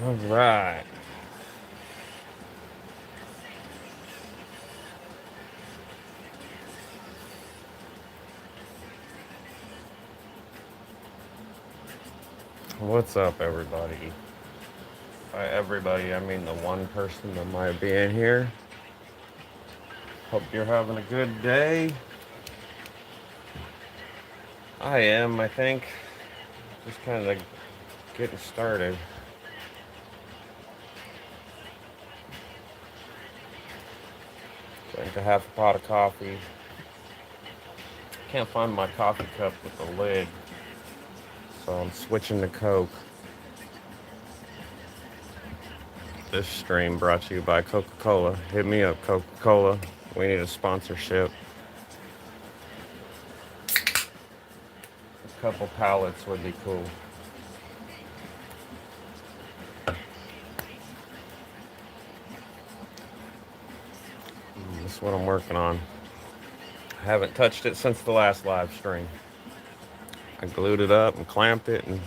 All right. What's up, everybody? By everybody, I mean the one person that might be in here. Hope you're having a good day. I am, I think. Just kind of getting started. Drank a half a pot of coffee. Can't find my coffee cup with the lid, so I'm switching to Coke. This stream brought to you by Coca-Cola. Hit me up, Coca-Cola. We need a sponsorship. A couple pallets would be cool. That's what I'm working on. I haven't touched it since the last live stream. I glued it up and clamped it and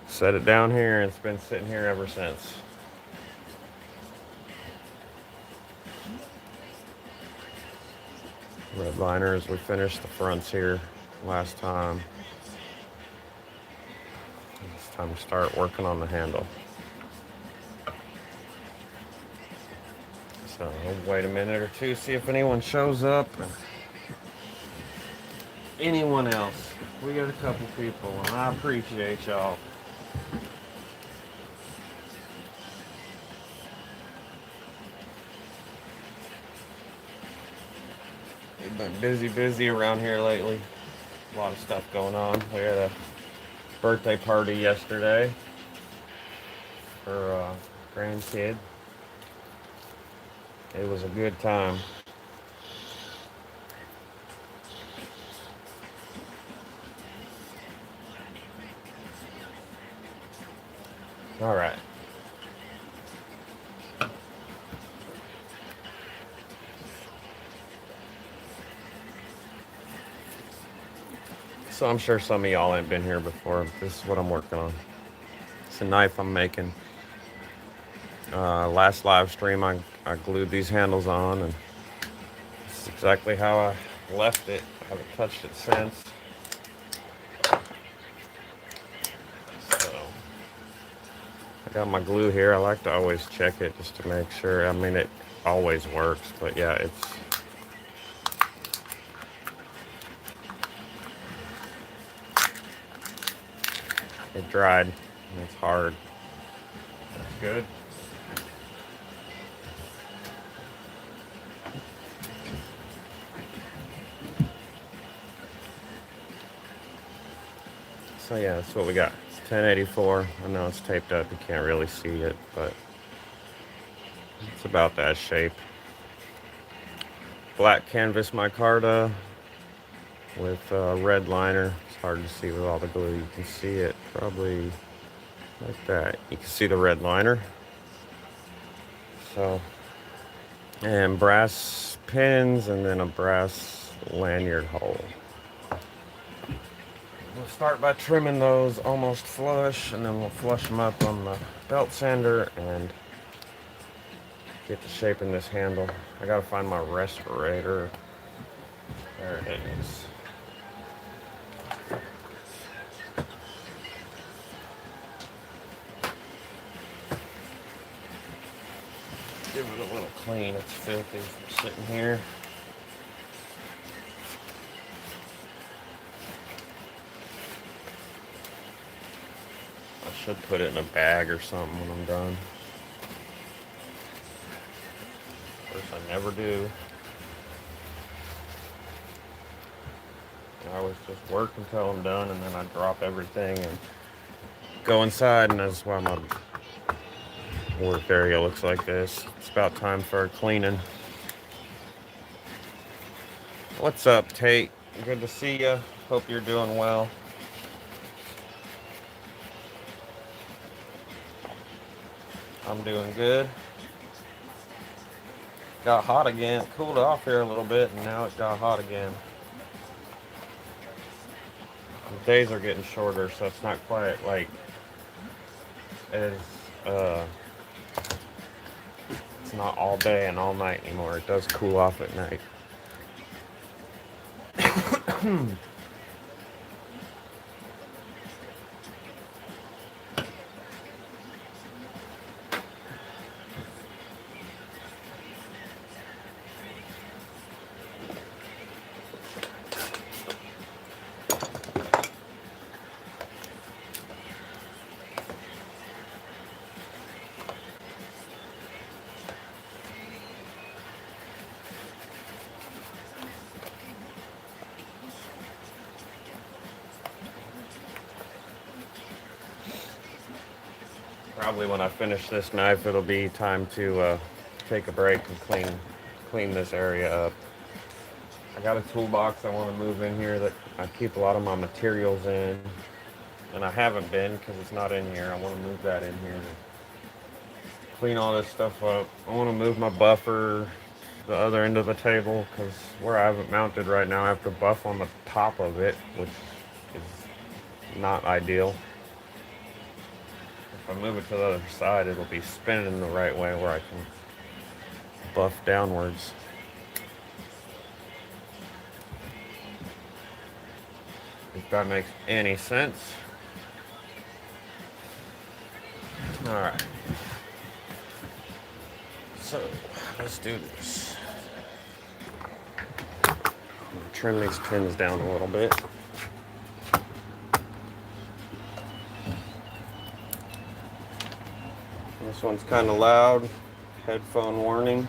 set it down here, and it's been sitting here ever since. Red liners, we finished the fronts here last time. It's time to start working on the handle. So I'll wait a minute or two, see if anyone shows up. Anyone else? We got a couple people, and I appreciate y'all. We've been busy around here lately. A lot of stuff going on. We had a birthday party yesterday for a grandkid. It was a good time. All right. So I'm sure some of y'all ain't been here before. This is what I'm working on. It's a knife I'm making. Last live stream, I glued these handles on, and this is exactly how I left it. I haven't touched it since. So I got my glue here. I like to always check it just to make sure. I mean, it always works, but yeah, it dried, and it's hard. That's good. So yeah, that's what we got. It's 1084. I know it's taped up. You can't really see it, but it's about that shape. Black canvas micarta with red liner. It's hard to see with all the glue. You can see it probably like that. You can see the red liner. So, and brass pins, and then a brass lanyard hole. We'll start by trimming those almost flush, and then we'll flush them up on the belt sander and get the shape in this handle. I gotta find my respirator. There it is. Give it a little clean. It's filthy from sitting here. I should put it in a bag or something when I'm done. Of course, I never do. I always just work until I'm done, and then I drop everything and go inside, and that's why my work area looks like this. It's about time for a cleaning. What's up, Tate? Good to see you. Hope you're doing well. I'm doing good. Got hot again. Cooled off here a little bit, and now it got hot again. The days are getting shorter, so it's not quite like as uh, it's not all day and all night anymore. It does cool off at night. Probably when I finish this knife, it'll be time to take a break and clean this area up. I got a toolbox I want to move in here that I keep a lot of my materials in, and I haven't been because it's not in here. I want to move that in here to clean all this stuff up. I want to move my buffer to the other end of the table because where I have it mounted right now, I have to buff on the top of it, which is not ideal. If I move it to the other side, it'll be spinning the right way where I can buff downwards. If that makes any sense. Alright. So, let's do this. Trim these pins down a little bit. This one's kind of loud. Headphone warning.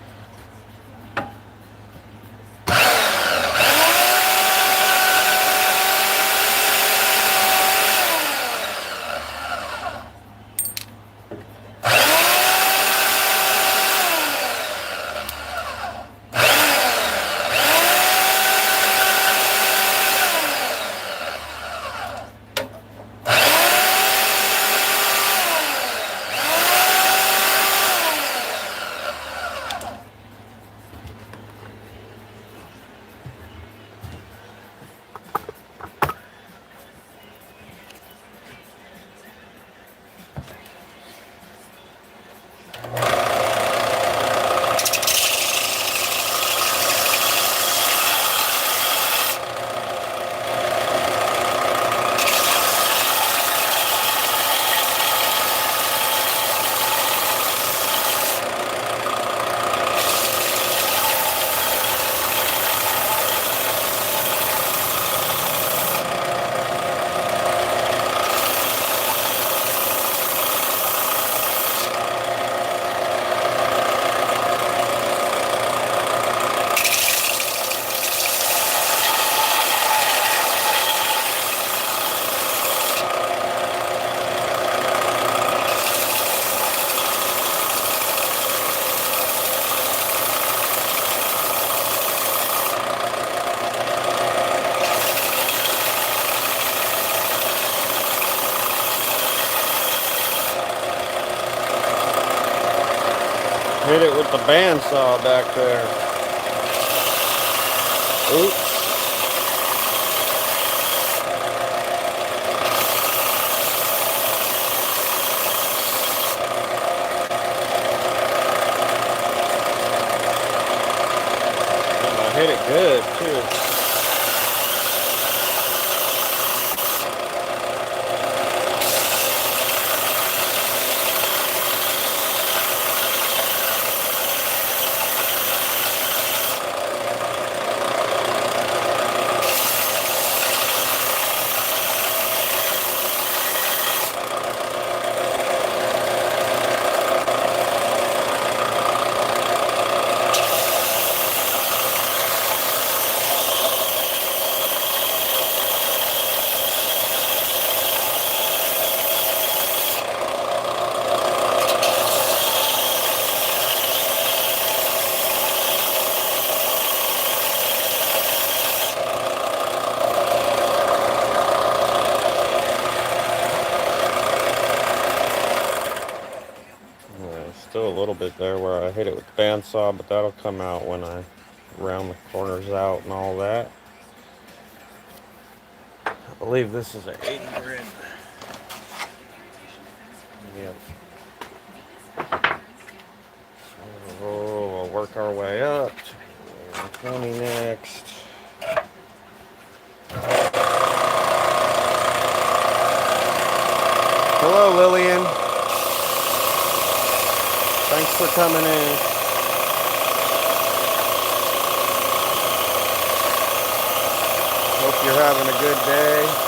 Hit it with the bandsaw back there. Oops. And I hit it good too. Still a little bit there where I hit it with the bandsaw, but that'll come out when I round the corners out and all that. I believe this is an 80 grit. Yep. So we'll work our way up to 20 next. Hello, Lillian. Thanks for coming in. Hope you're having a good day.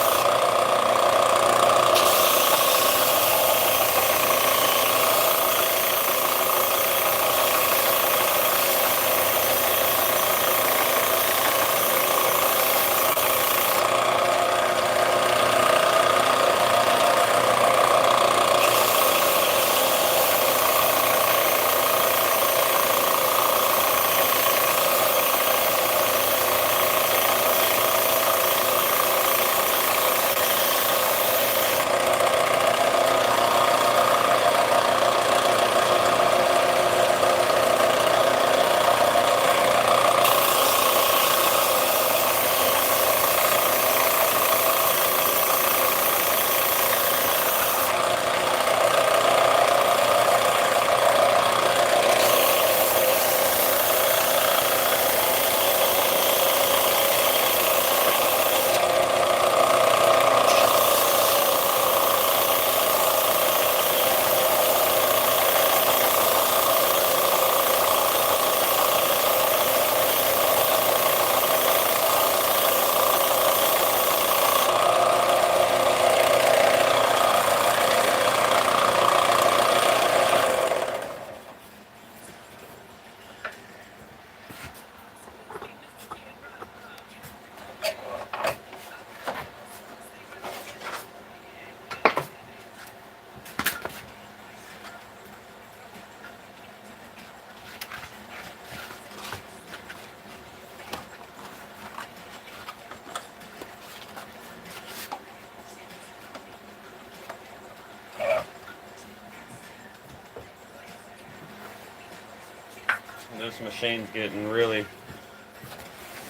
This machine's getting really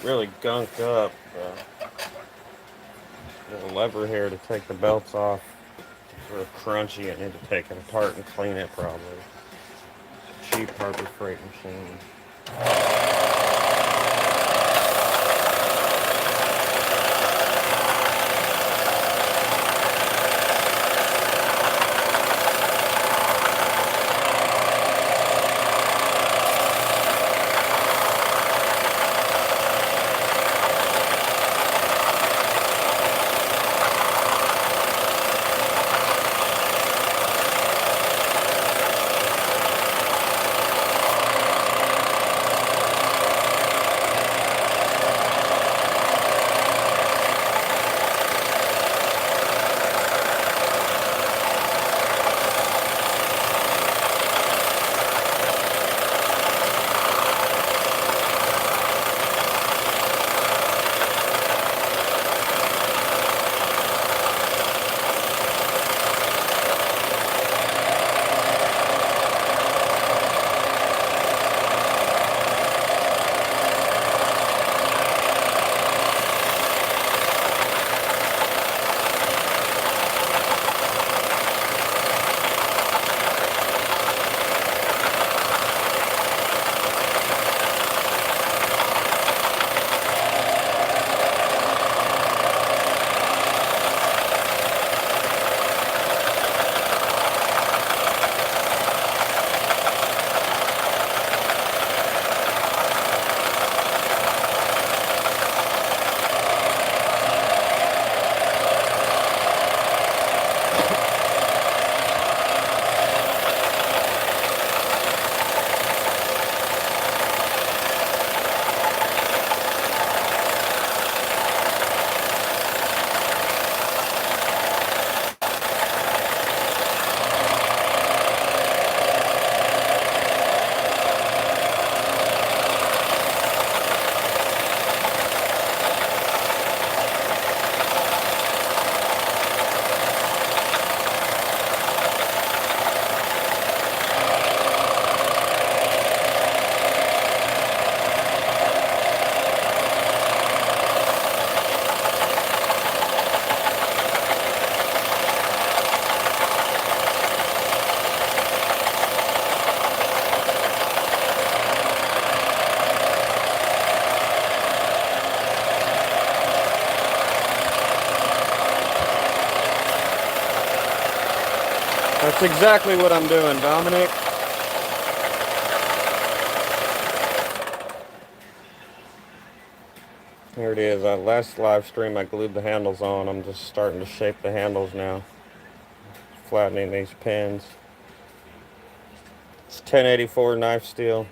gunked up. There's a lever here to take the belts off. It's sort of crunchy. I need to take it apart and clean it probably. It's a cheap Harbor Freight machine. That's exactly what I'm doing, Dominic. Here it is. Last live stream I glued the handles on. I'm just starting to shape the handles now. Flattening these pins. It's 1084 knife steel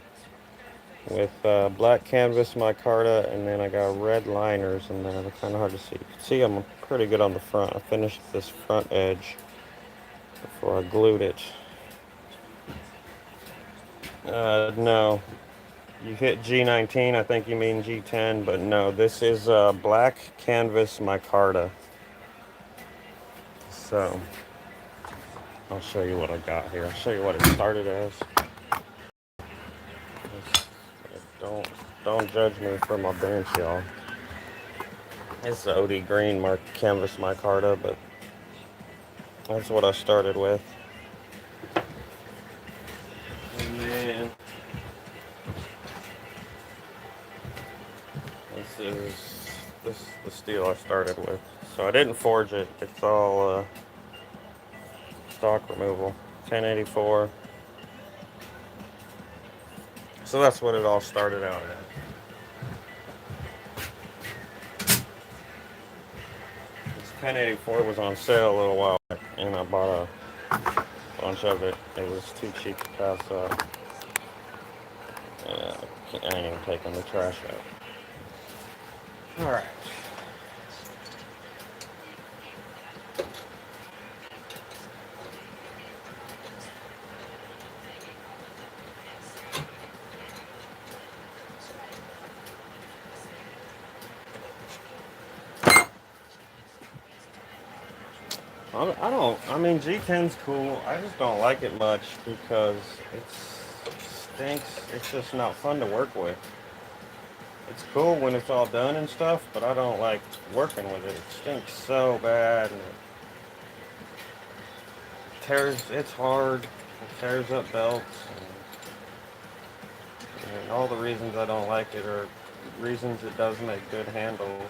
with black canvas micarta, and then I got red liners in there. They're kind of hard to see. You can see I'm pretty good on the front. I finished this front edge before I glued it. No. You hit G19, I think you mean G10, but no, this is black canvas micarta. So, I'll show you what I got here. I'll show you what it started as. Don't judge me for my bench, y'all. It's the OD green canvas micarta, but that's what I started with. And then this is the steel I started with. So I didn't forge it. It's all stock removal. 1084. So that's what it all started out at. This 1084 was on sale a little while back, and I bought a bunch of it. It was too cheap to pass up. I ain't even taking the trash out. Alright. I mean, G10's cool. I just don't like it much because it stinks. It's just not fun to work with. It's cool when it's all done and stuff, but I don't like working with it. It stinks so bad. And it's hard. It tears up belts. And all the reasons I don't like it are reasons it does make good handles.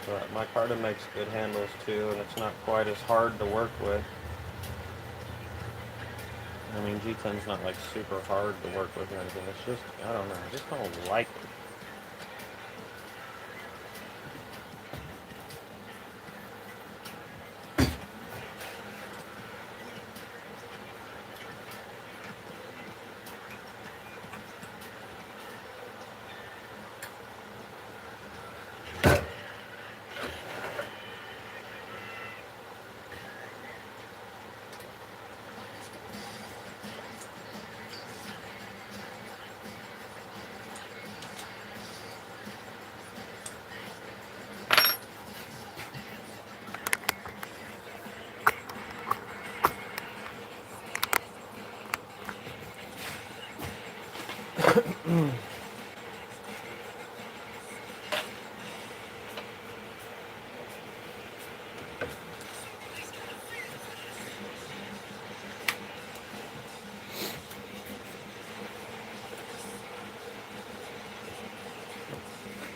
But micarta makes good handles too, and it's not quite as hard to work with. I mean, G10's not like super hard to work with or anything. It's just, I don't know, I just don't like it.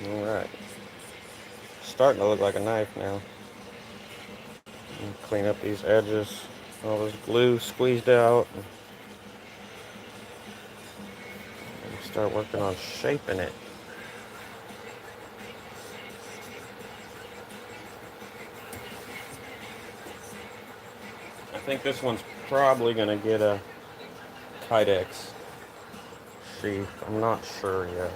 Alright. Starting to look like a knife now. Clean up these edges. All this glue squeezed out. And start working on shaping it. I think this one's probably going to get a Kydex sheath. I'm not sure yet.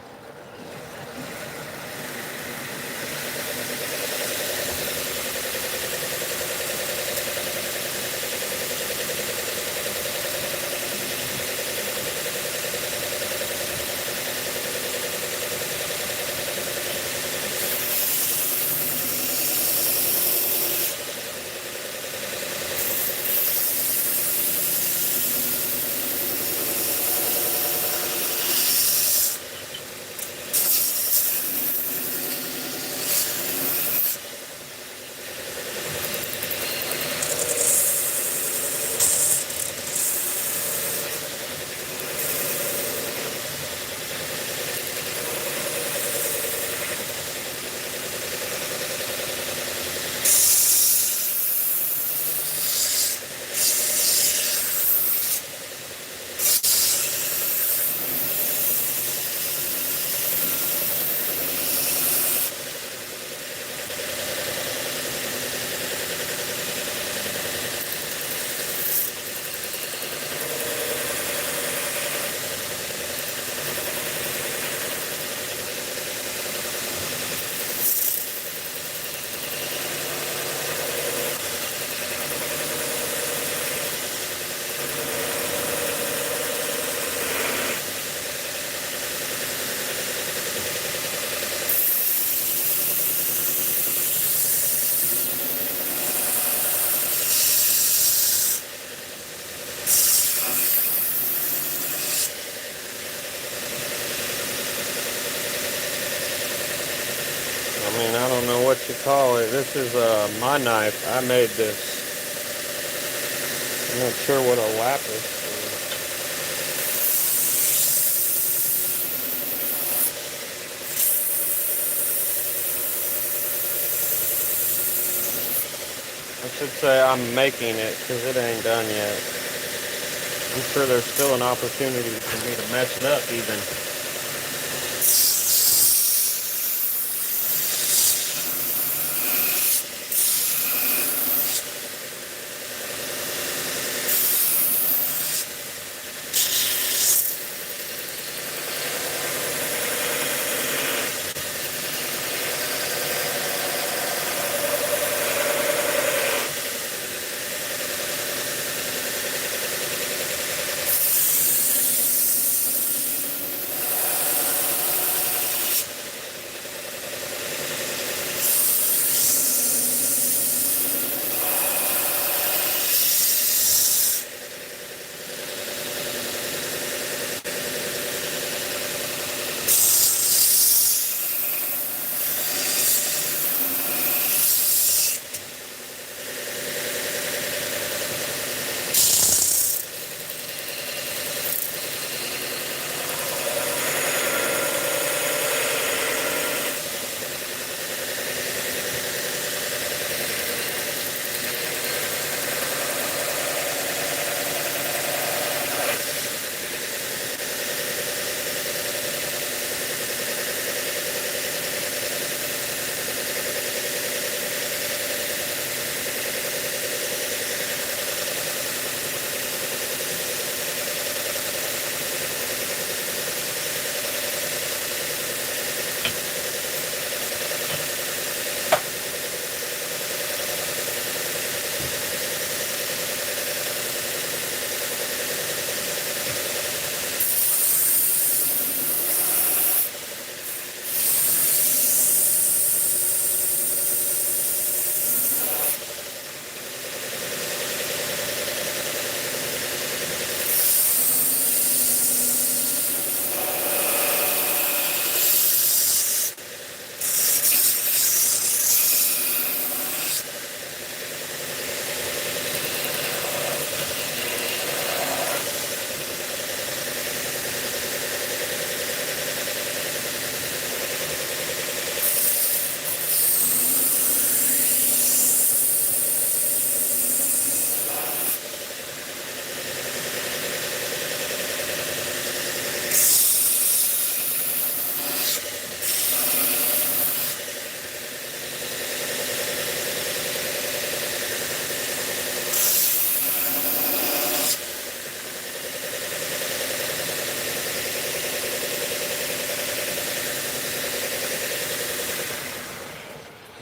call it. This is my knife. I made this. I'm not sure what a lapis is. I should say I'm making it because it ain't done yet. I'm sure there's still an opportunity for me to mess it up even.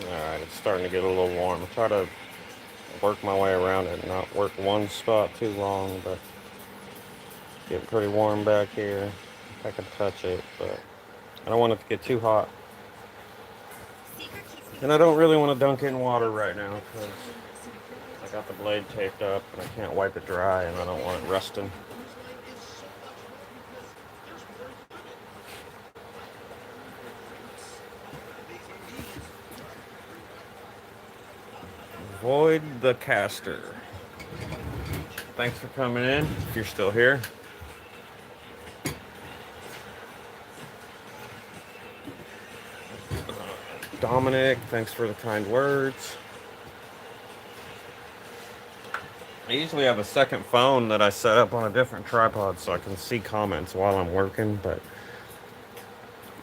Alright, it's starting to get a little warm. I'll try to work my way around it and not work one spot too long, but it's getting pretty warm back here. If I can touch it, but I don't want it to get too hot. And I don't really want to dunk it in water right now because I got the blade taped up and I can't wipe it dry and I don't want it rusting. Void the caster. Thanks for coming in, if you're still here. Dominic, thanks for the kind words. I usually have a second phone that I set up on a different tripod so I can see comments while I'm working, but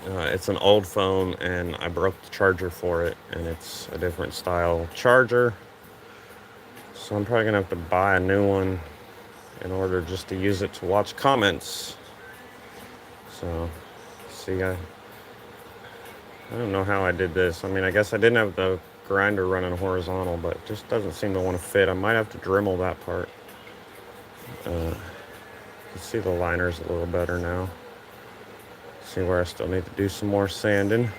it's an old phone and I broke the charger for it, and it's a different style charger. So I'm probably gonna have to buy a new one in order just to use it to watch comments. So, see, I don't know how I did this. I mean, I guess I didn't have the grinder running horizontal, but it just doesn't seem to want to fit. I might have to Dremel that part. You can see the liners a little better now. See where I still need to do some more sanding.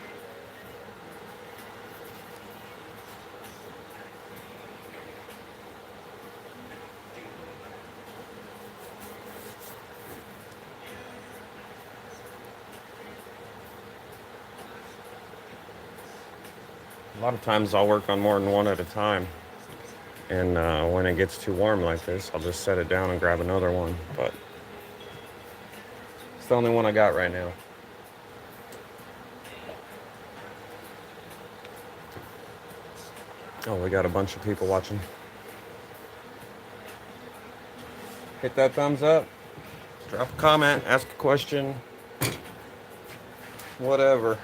A lot of times I'll work on more than one at a time. And when it gets too warm like this, I'll just set it down and grab another one. But it's the only one I got right now. Oh, we got a bunch of people watching. Hit that thumbs up. Drop a comment. Ask a question. Whatever.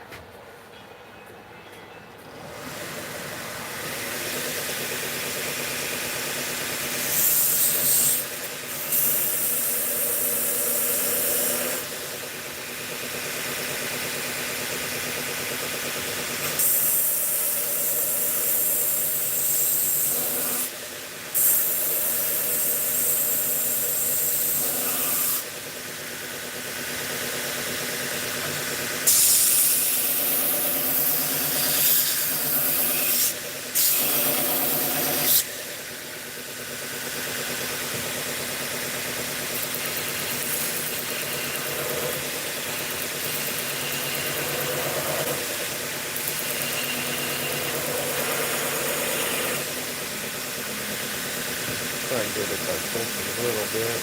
Try and get it back just a little bit.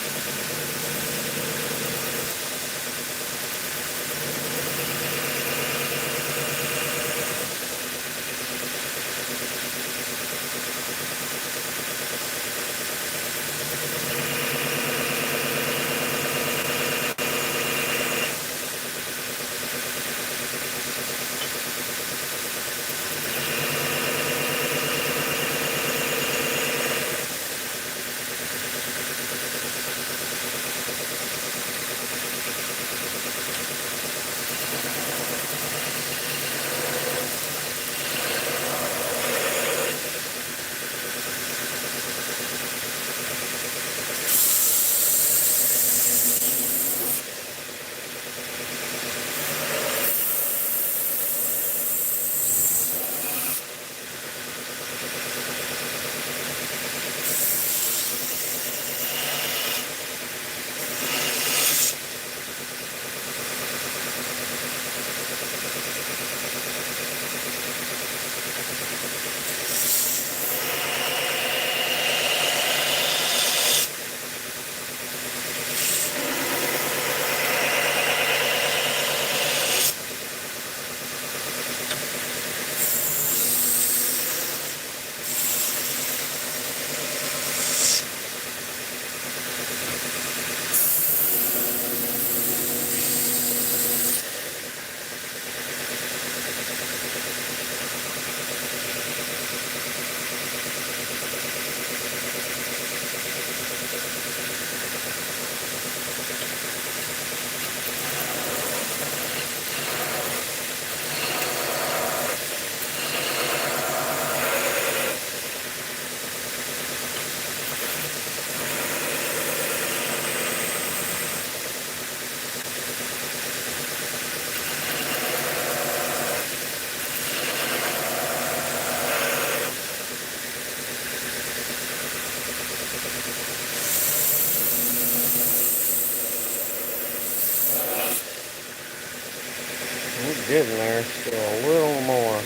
We're getting there, still a little more.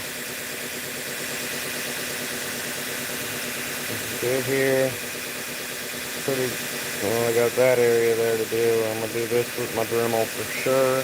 Good here. Pretty, well, I got that area there to do. I'm going to do this with my Dremel for sure.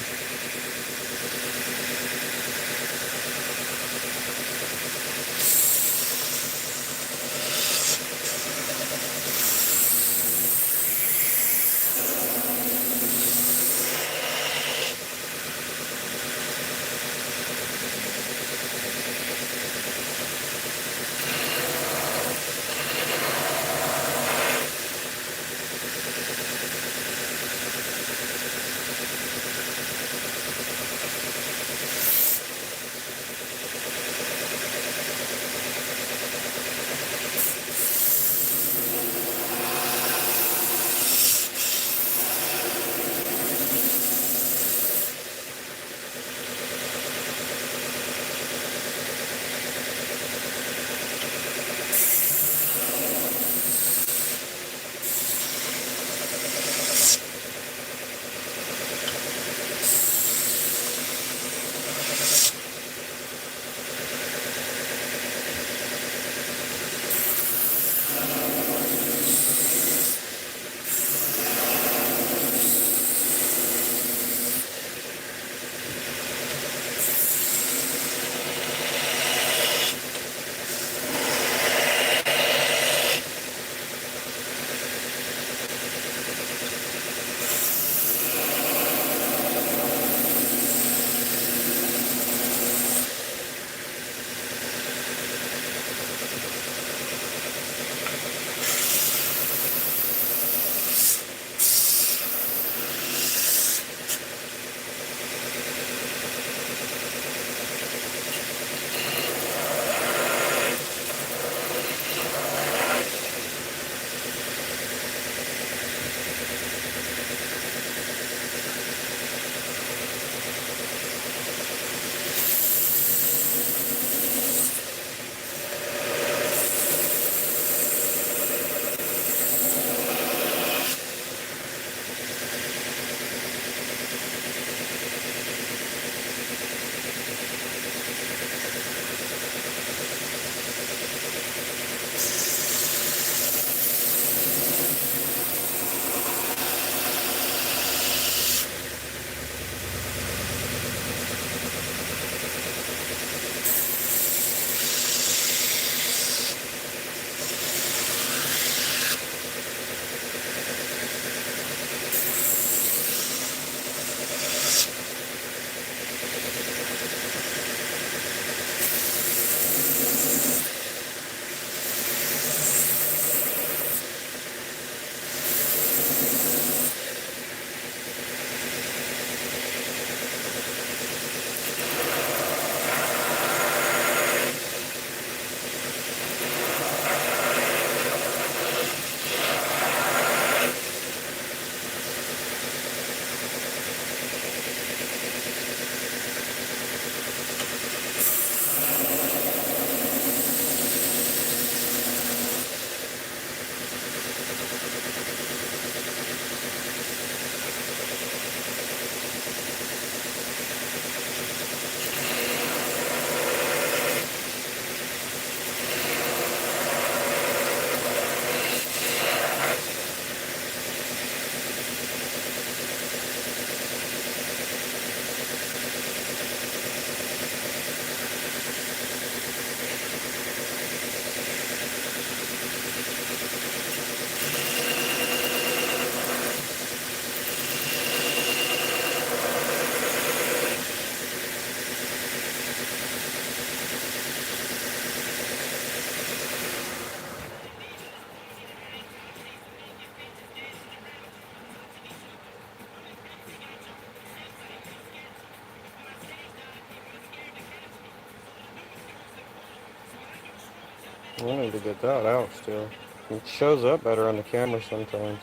I need to get that out still. It shows up better on the camera sometimes.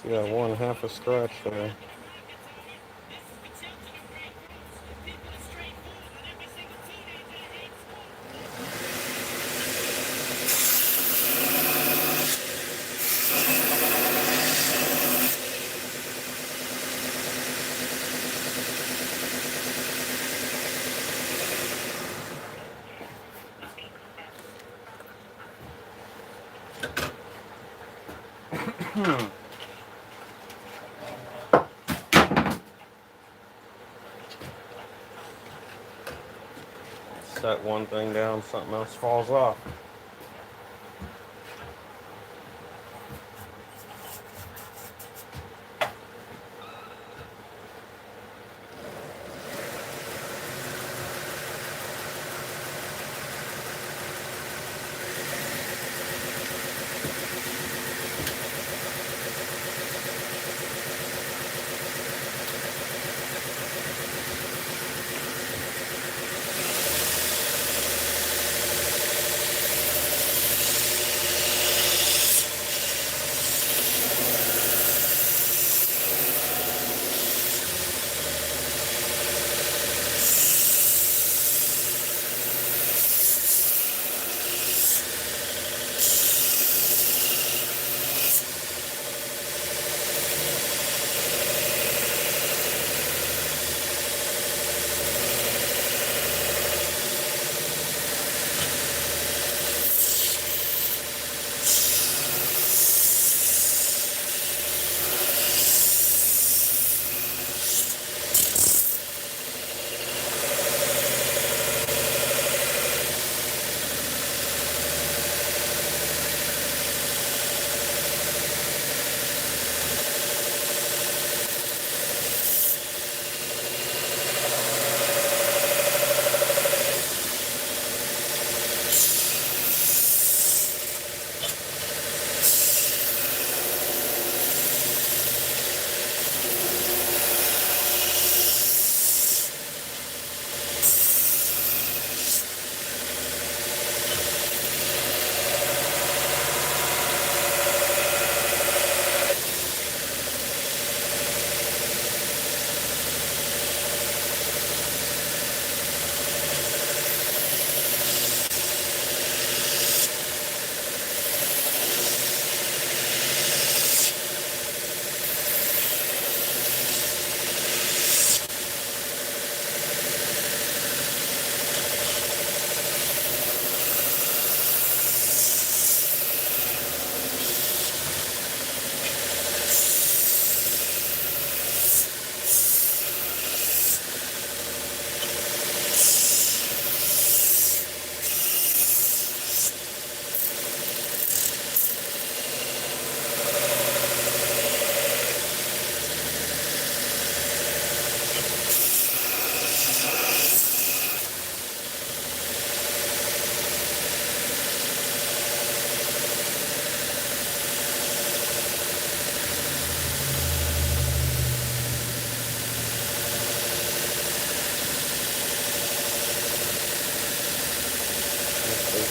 See that one half a scratch there. Set one thing down, something else falls off.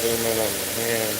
Zoom in on the hand.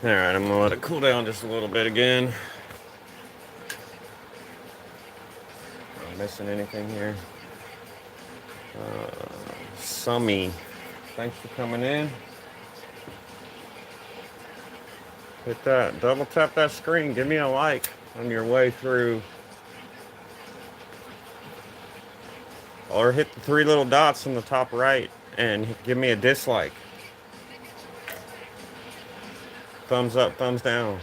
Alright, I'm gonna let it cool down just a little bit again. Am I missing anything here? Summy, thanks for coming in. Hit that, double tap that screen, give me a like on your way through. Or hit the 3 little dots on the top right and give me a dislike. Thumbs up, thumbs down.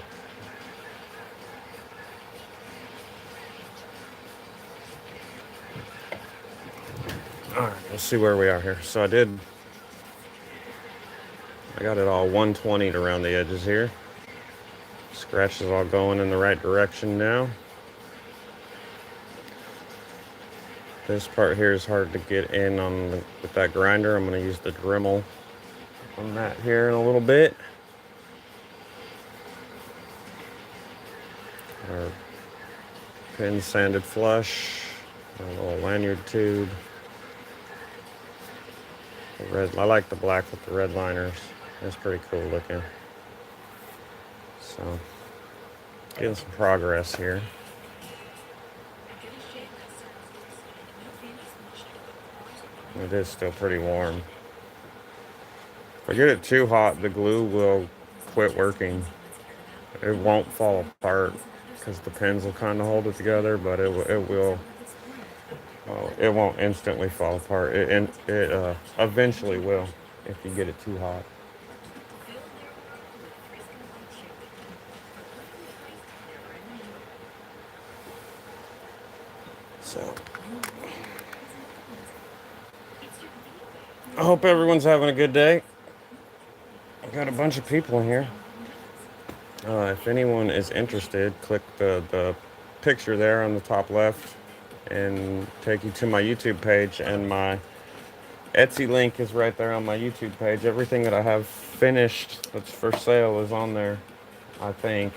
Alright, let's see where we are here. So I got it all 120'd around the edges here. Scratch is all going in the right direction now. This part here is hard to get in with that grinder. I'm going to use the Dremel on that here in a little bit. Our pin sanded flush, our little lanyard tube. The red, I like the black with the red liners. That's pretty cool looking. So, getting some progress here. It is still pretty warm. If I get it too hot, the glue will quit working. It won't fall apart because the pins will kind of hold it together, but it will. Oh, it won't instantly fall apart. It eventually will if you get it too hot. So, I hope everyone's having a good day. I've got a bunch of people in here. If anyone is interested, click the picture there on the top left and take you to my YouTube page, and my Etsy link is right there on my YouTube page. Everything that I have finished that's for sale is on there, I think.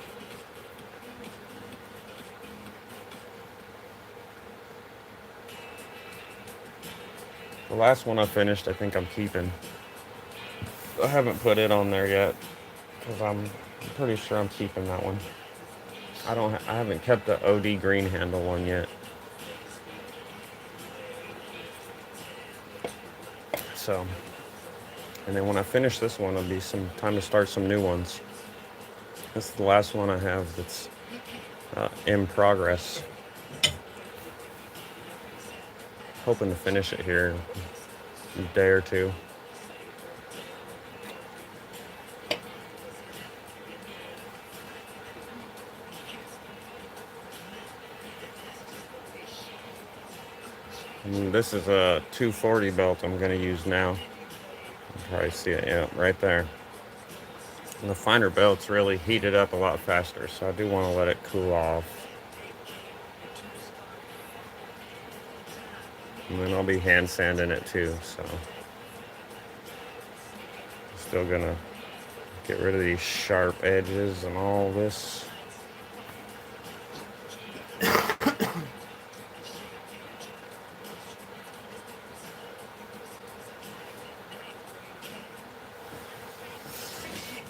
The last one I finished, I think I'm keeping. I haven't put it on there yet because I'm pretty sure I'm keeping that one. I haven't kept the OD green handle one yet. So, and then when I finish this one, it'll be some time to start some new ones. This is the last one I have that's in progress. Hoping to finish it here in a day or two. And this is a 240 belt I'm going to use now. You can probably see it, yeah, right there. And the finer belt's really heated up a lot faster, so I do want to let it cool off. And then I'll be hand sanding it too, so. Still gonna get rid of these sharp edges and all this.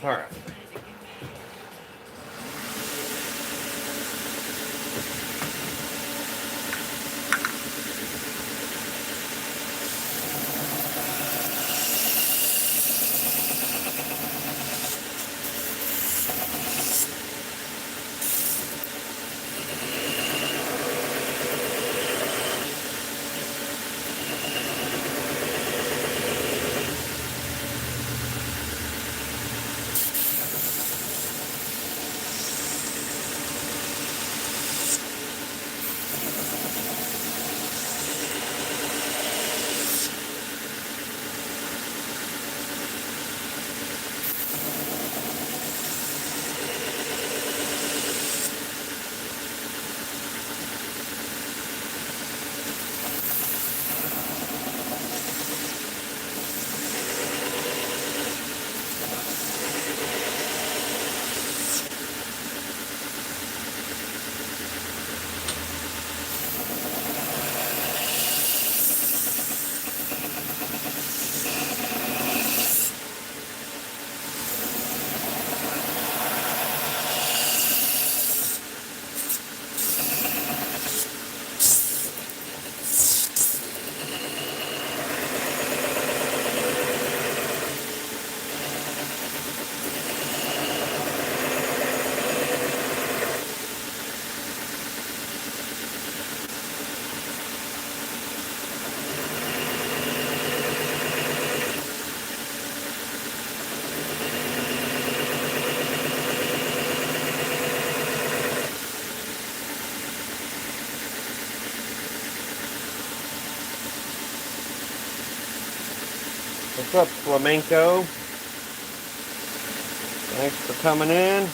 All right. What's up, Flamenco? Thanks for coming in.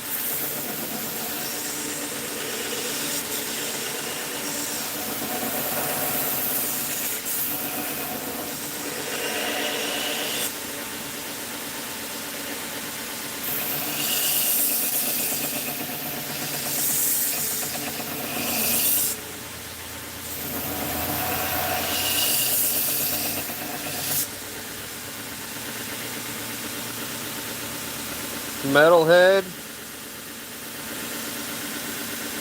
Metalhead,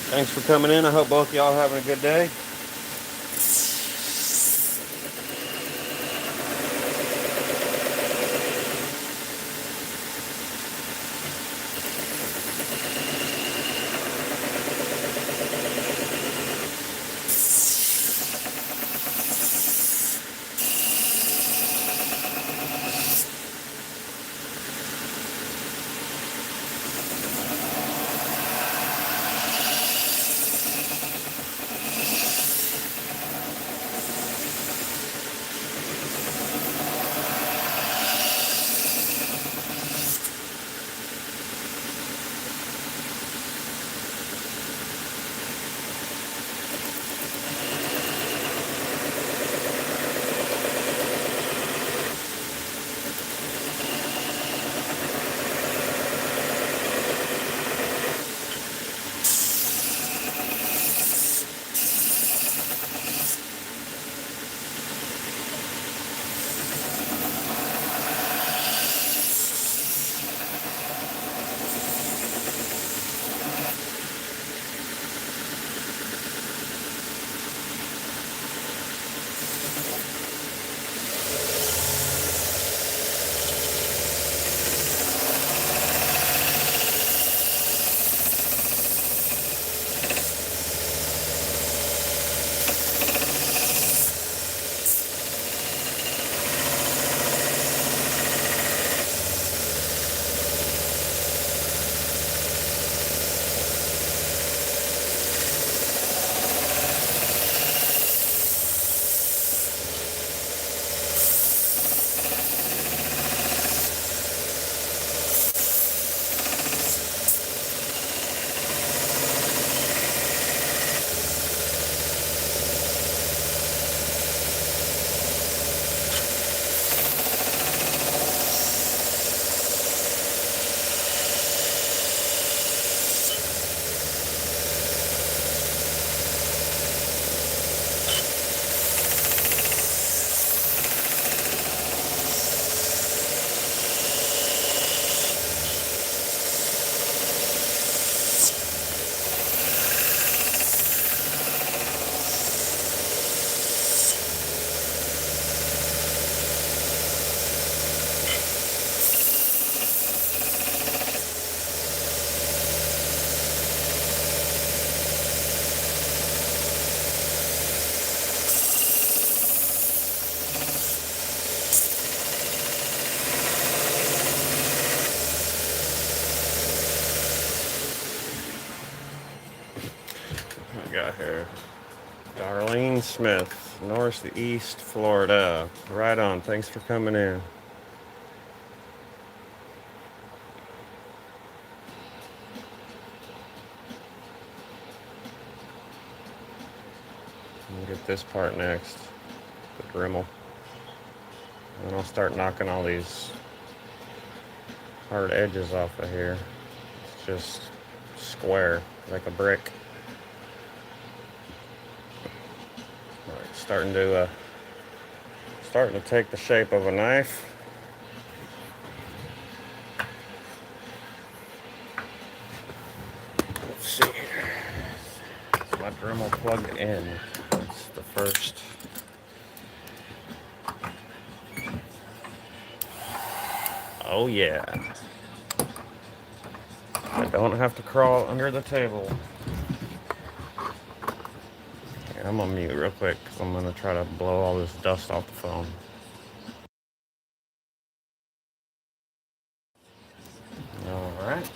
thanks for coming in. I hope both of y'all are having a good day. Got here Darlene Smith, Northeast Florida. Right on. Thanks for coming in. We'll get this part next, the Dremel. And then I'll start knocking all these hard edges off of here. It's just square, like a brick. Right, starting to take the shape of a knife. Let's see here. Is my Dremel plugged in? That's the first. Oh yeah. I don't have to crawl under the table. Okay, I'm on mute real quick because I'm going to try to blow all this dust off the phone. Alright.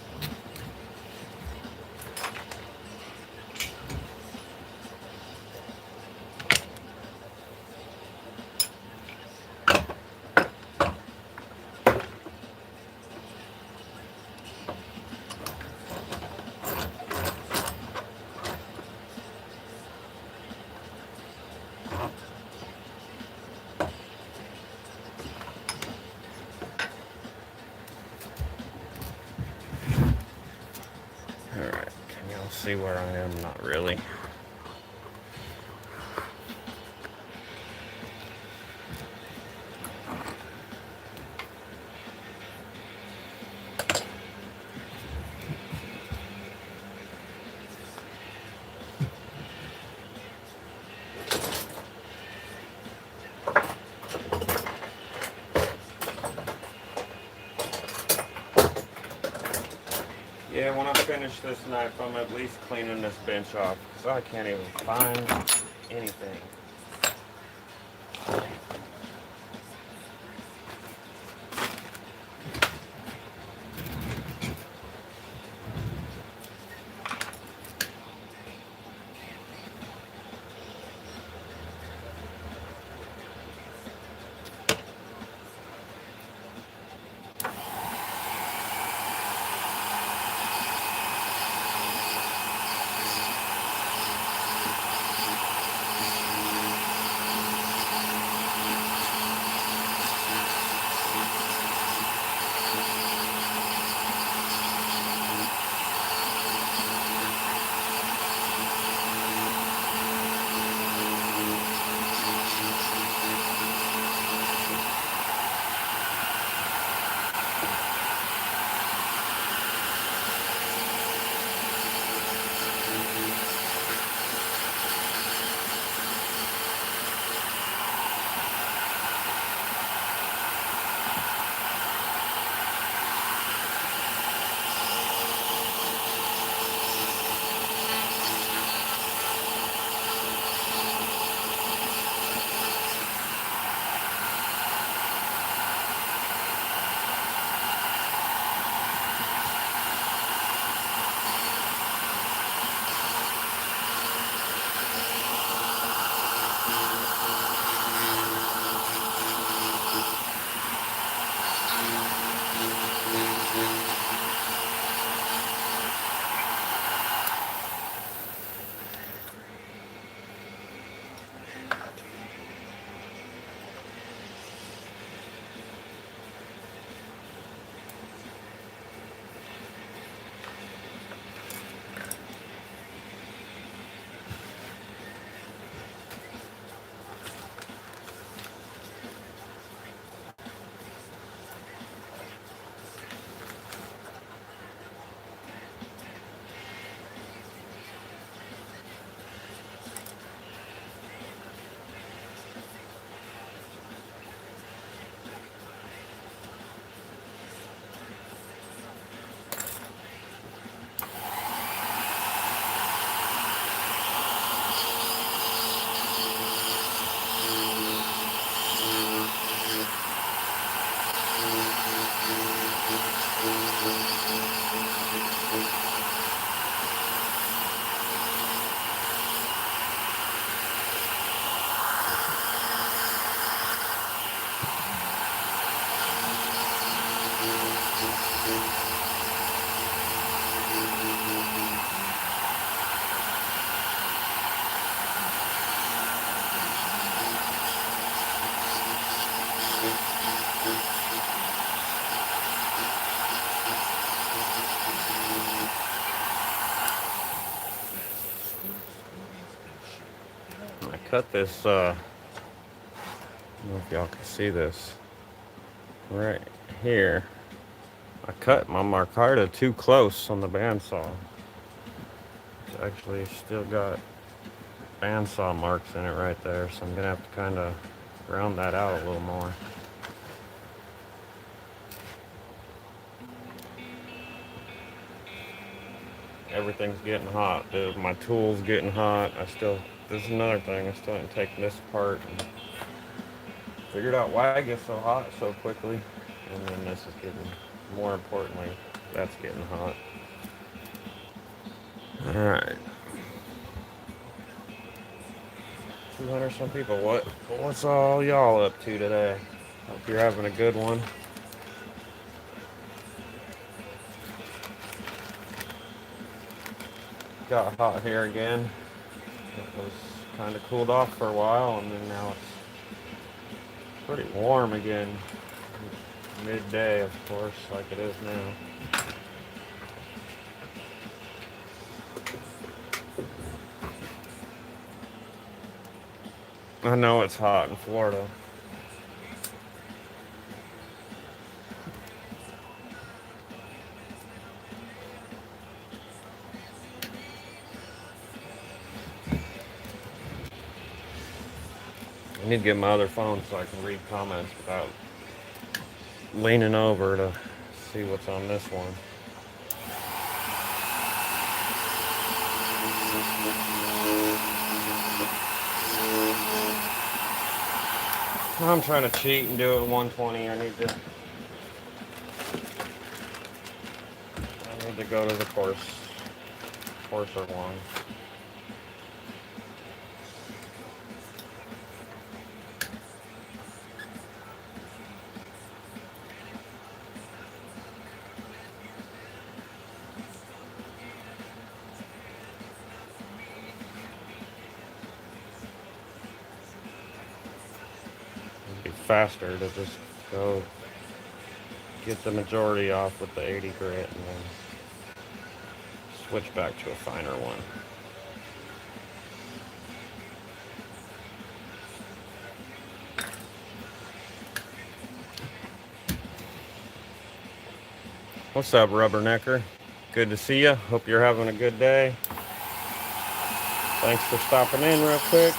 see where I am, not really. Yeah, when I finish this knife, I'm at least cleaning this bench off, because I can't even find anything. I cut this, I don't know if y'all can see this, right here. I cut my micarta too close on the bandsaw. It's actually still got bandsaw marks in it right there, so I'm gonna have to kind of round that out a little more. Everything's getting hot, dude. My tool's getting hot. This is another thing, I still haven't taken this apart and figured out why it gets so hot so quickly. And then this is getting, more importantly, that's getting hot. Alright. 200 some people. What's all y'all up to today? Hope you're having a good one. Got hot here again. It was kind of cooled off for a while, and then now it's pretty warm again. Midday, of course, like it is now. I know it's hot in Florida. I need to get my other phone so I can read comments without leaning over to see what's on this one. I'm trying to cheat and do it at 120. I need to go to the courser one. It'd be faster to just go get the majority off with the 80 grit and then switch back to a finer one. What's up, Rubbernecker? Good to see you. Hope you're having a good day. Thanks for stopping in real quick.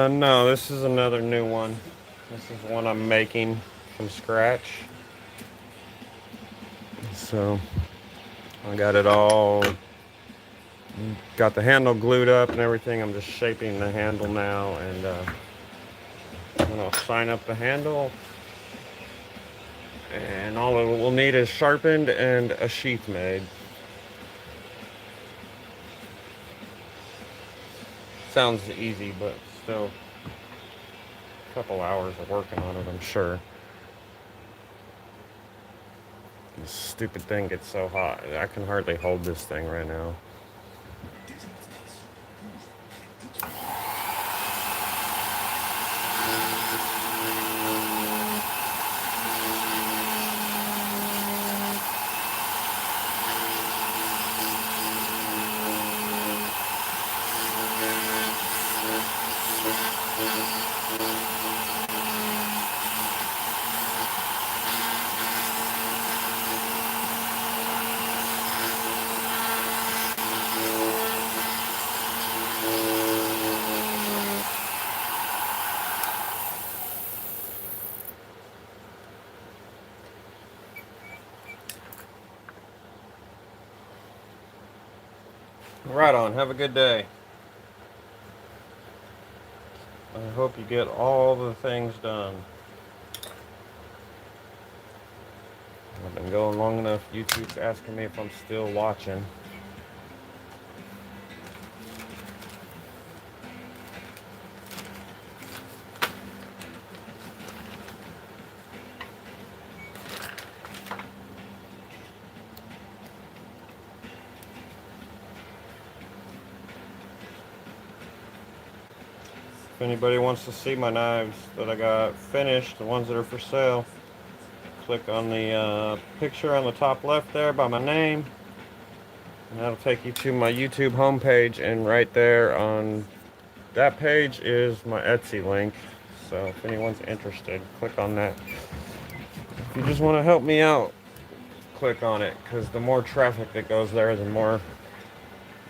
No, this is another new one. This is one I'm making from scratch. So I got it all, got the handle glued up and everything. I'm just shaping the handle now, and I'm gonna sign up the handle. And all it will need is sharpened and a sheath made. Sounds easy, but still a couple hours of working on it, I'm sure. This stupid thing gets so hot. I can hardly hold this thing right now. Right on. Have a good day. I hope you get all the things done. I've been going long enough. YouTube's asking me if I'm still watching. If anybody wants to see my knives that I got finished, the ones that are for sale, click on the picture on the top left there by my name, and that'll take you to my YouTube homepage, and right there on that page is my Etsy link. So if anyone's interested, click on that. If you just want to help me out, click on it, because the more traffic that goes there, the more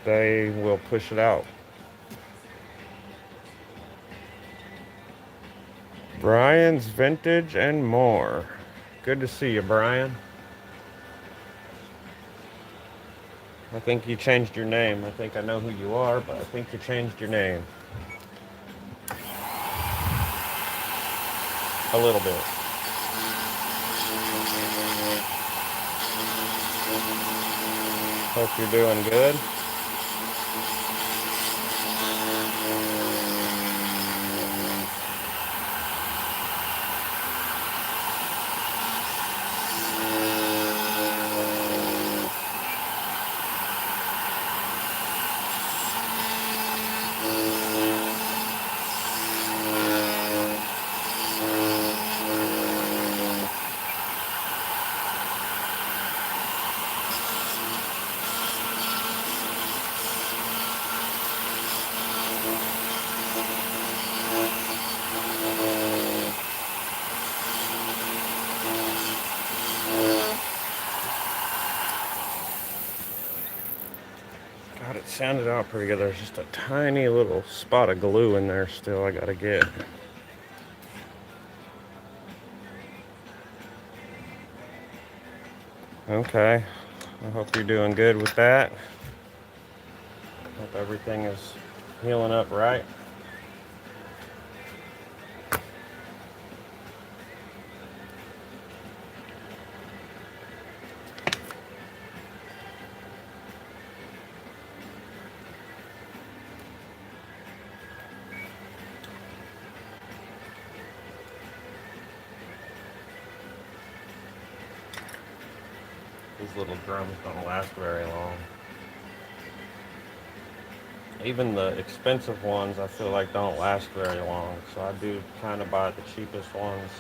they will push it out. Brian's Vintage and More. Good to see you, Brian. I think you changed your name. I think I know who you are, but I think you changed your name. A little bit. Hope you're doing good. God, it sounded out pretty good. There's just a tiny little spot of glue in there still I gotta get. Okay, I hope you're doing good with that. Hope everything is healing up right. These little drums don't last very long. Even the expensive ones I feel like don't last very long. So I do kind of buy the cheapest ones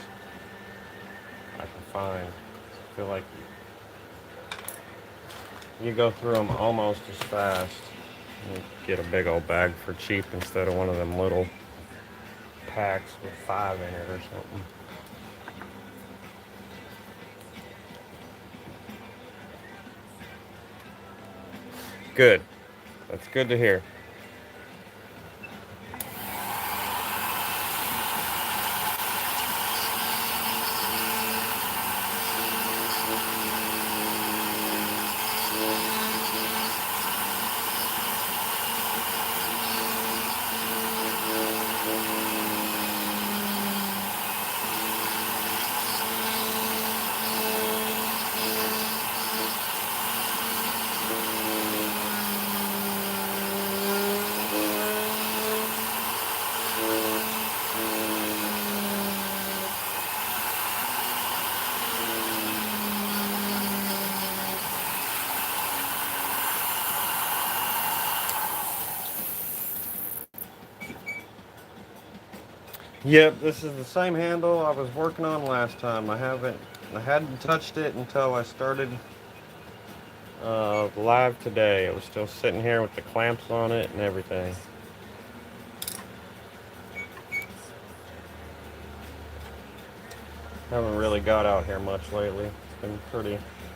I can find. I feel like you go through them almost as fast. You get a big old bag for cheap instead of one of them little packs with 5 in it or something. Good. That's good to hear. Yep, this is the same handle I was working on last time. I hadn't touched it until I started live today. It was still sitting here with the clamps on it and everything. Haven't really got out here much lately. It's been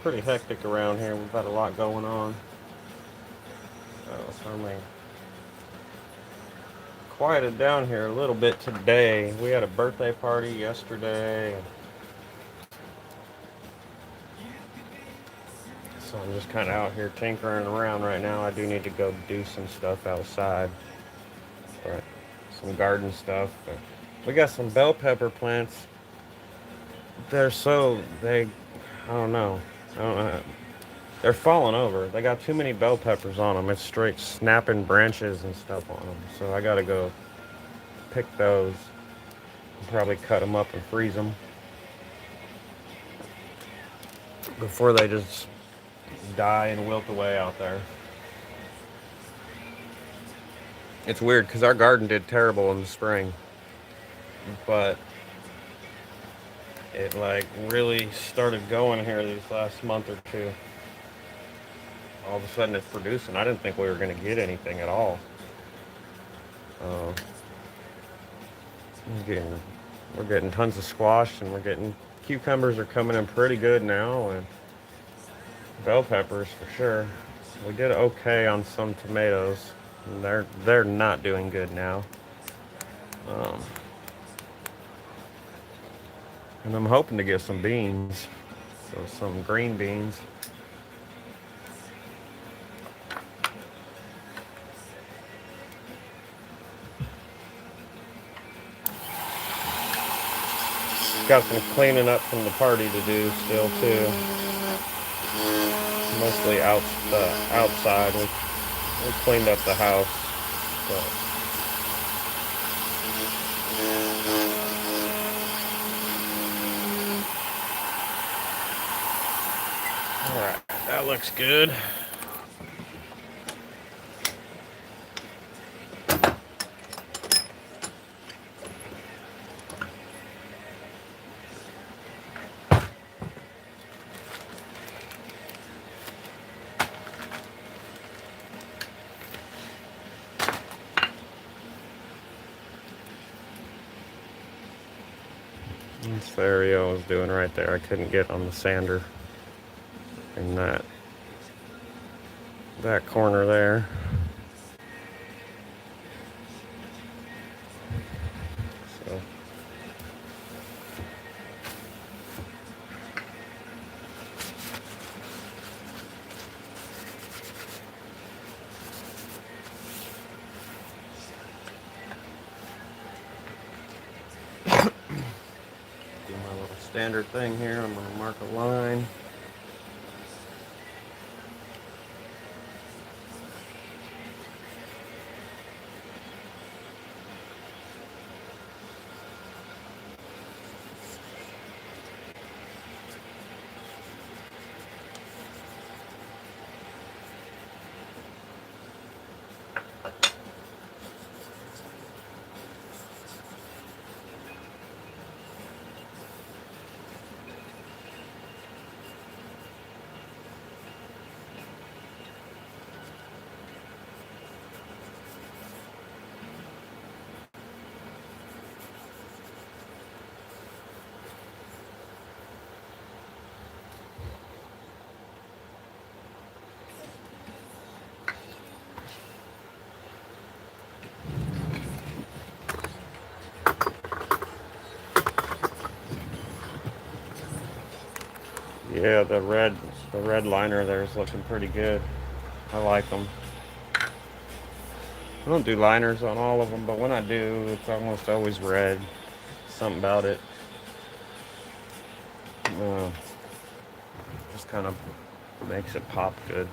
pretty hectic around here. We've had a lot going on. So I mean, quieted down here a little bit today. We had a birthday party yesterday. So I'm just kind of out here tinkering around right now. I do need to go do some stuff outside. Right. Some garden stuff. But we got some bell pepper plants. I don't know. I don't know. They're falling over. They got too many bell peppers on them. It's straight snapping branches and stuff on them. So I gotta go pick those. Probably cut them up and freeze them before they just die and wilt away out there. It's weird because our garden did terrible in the spring, but it like really started going here these last month or two. All of a sudden it's producing. I didn't think we were going to get anything at all. Uh, we're getting tons of squash, and we're getting cucumbers are coming in pretty good now, and bell peppers for sure. We did okay on some tomatoes. And they're not doing good now. And I'm hoping to get some beans, so some green beans. got some cleaning up from the party to do still too. Mostly outside. We cleaned up the house. But alright, that looks good. That's the area I was doing right there. I couldn't get on the sander in that corner there. So do my little standard thing here. I'm going to mark a line. Yeah, the red liner there is looking pretty good. I like them. I don't do liners on all of them, but when I do, it's almost always red. Something about it. Uh, just kind of makes it pop good.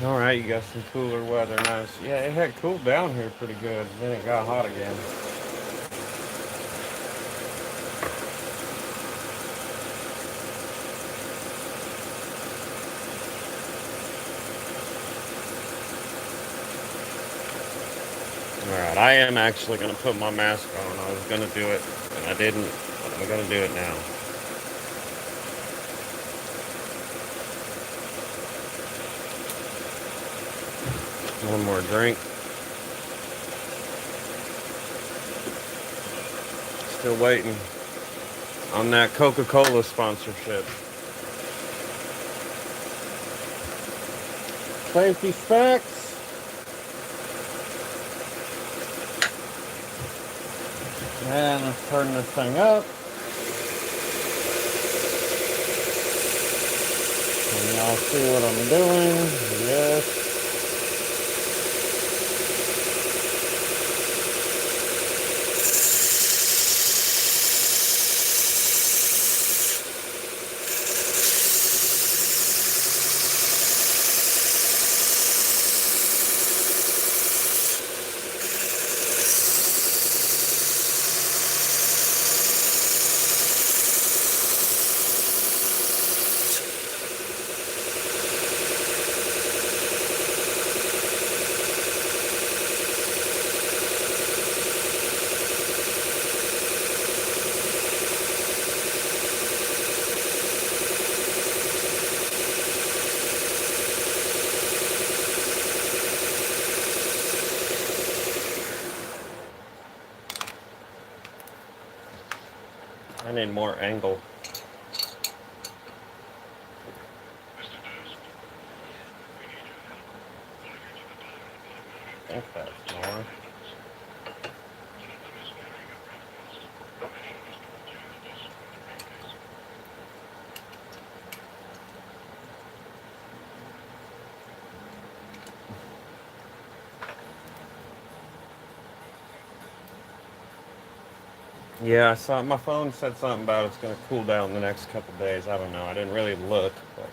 All right, you got some cooler weather. Nice. Yeah, it had cooled down here pretty good. Then it got hot again. All right, I am actually going to put my mask on. I was going to do it, and I didn't, but I'm going to do it now. One more drink. Still waiting on that Coca-Cola sponsorship. Safety specs. And let's turn this thing up. And y'all see what I'm doing? Yes. I need more angle. I think that's more. Yeah, I saw my phone said something about it's going to cool down the next couple days. I don't know. I didn't really look, but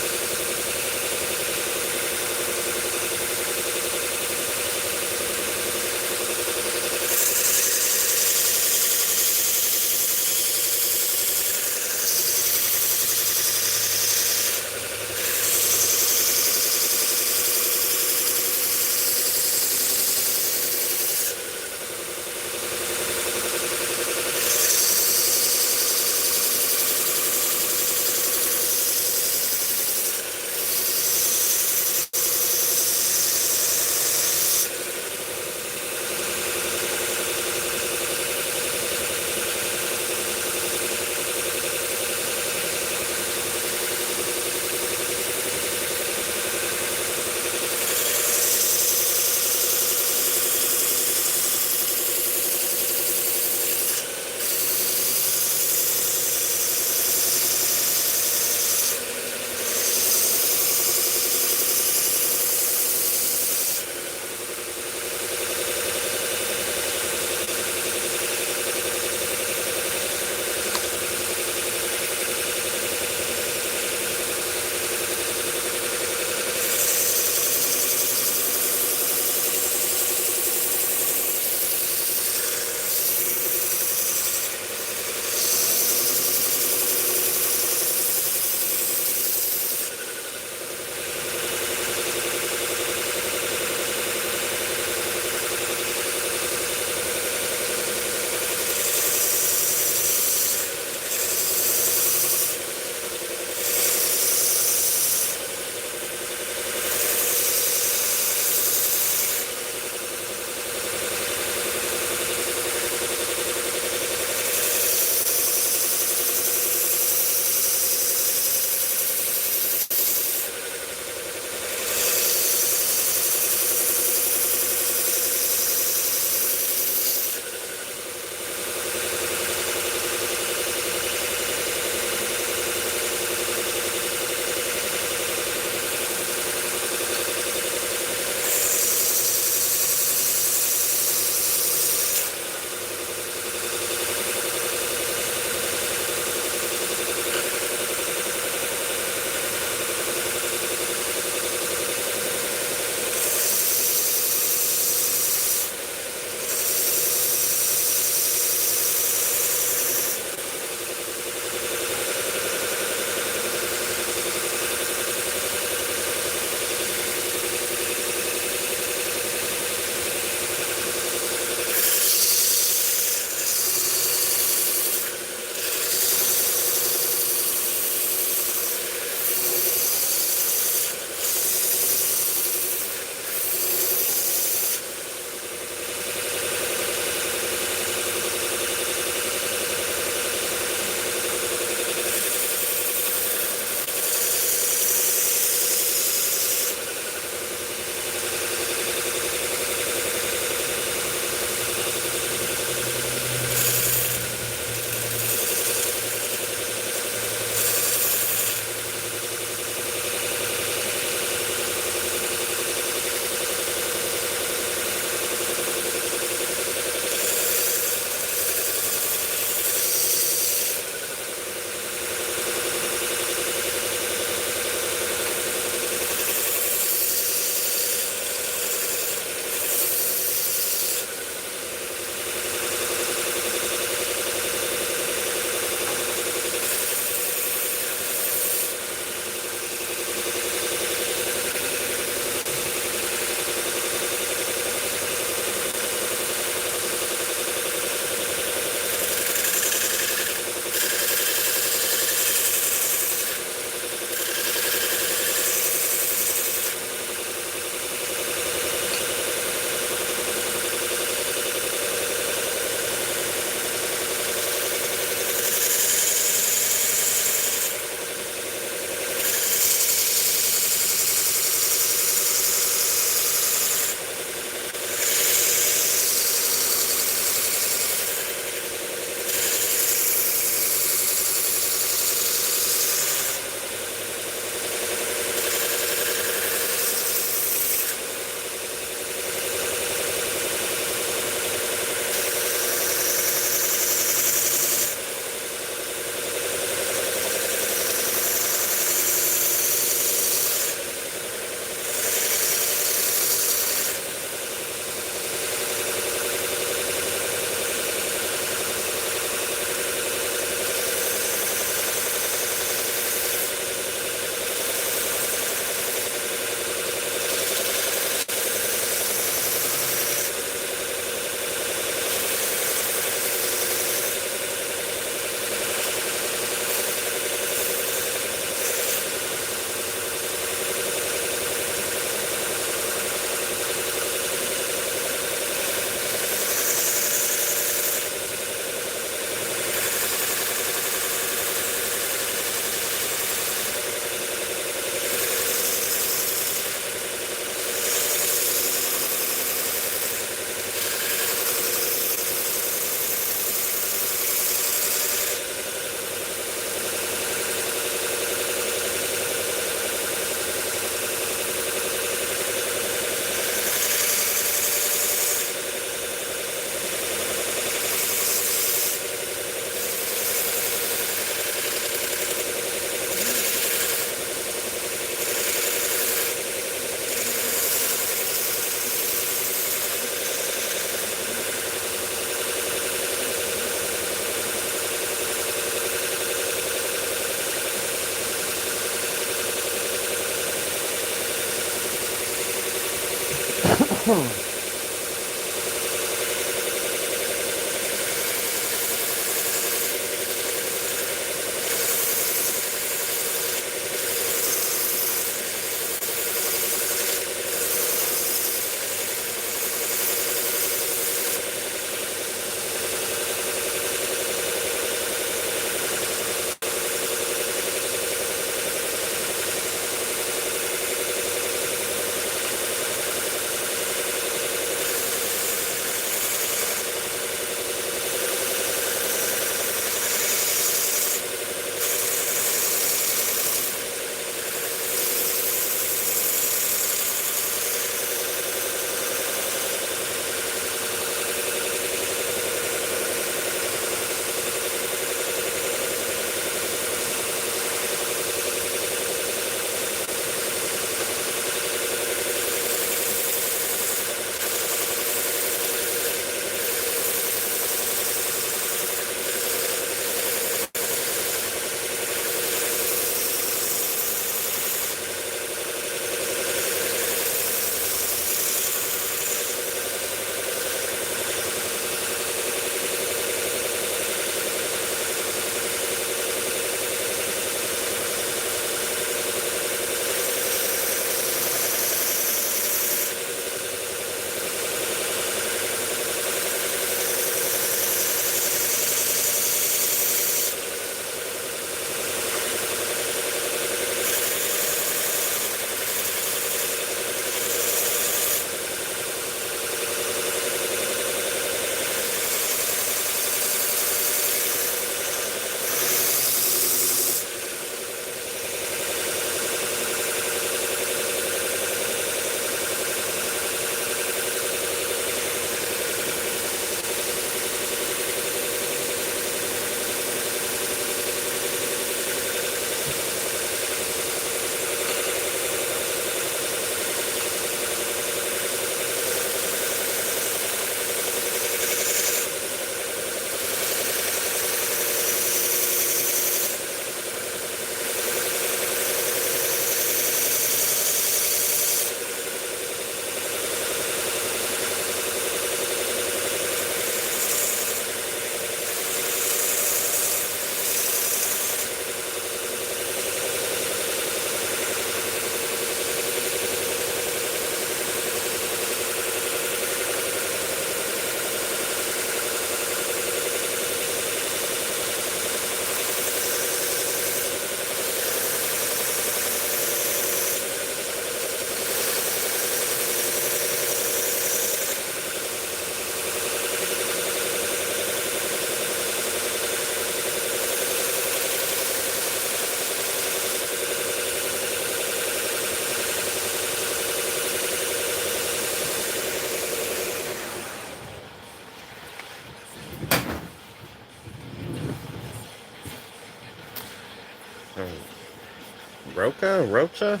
Rocha,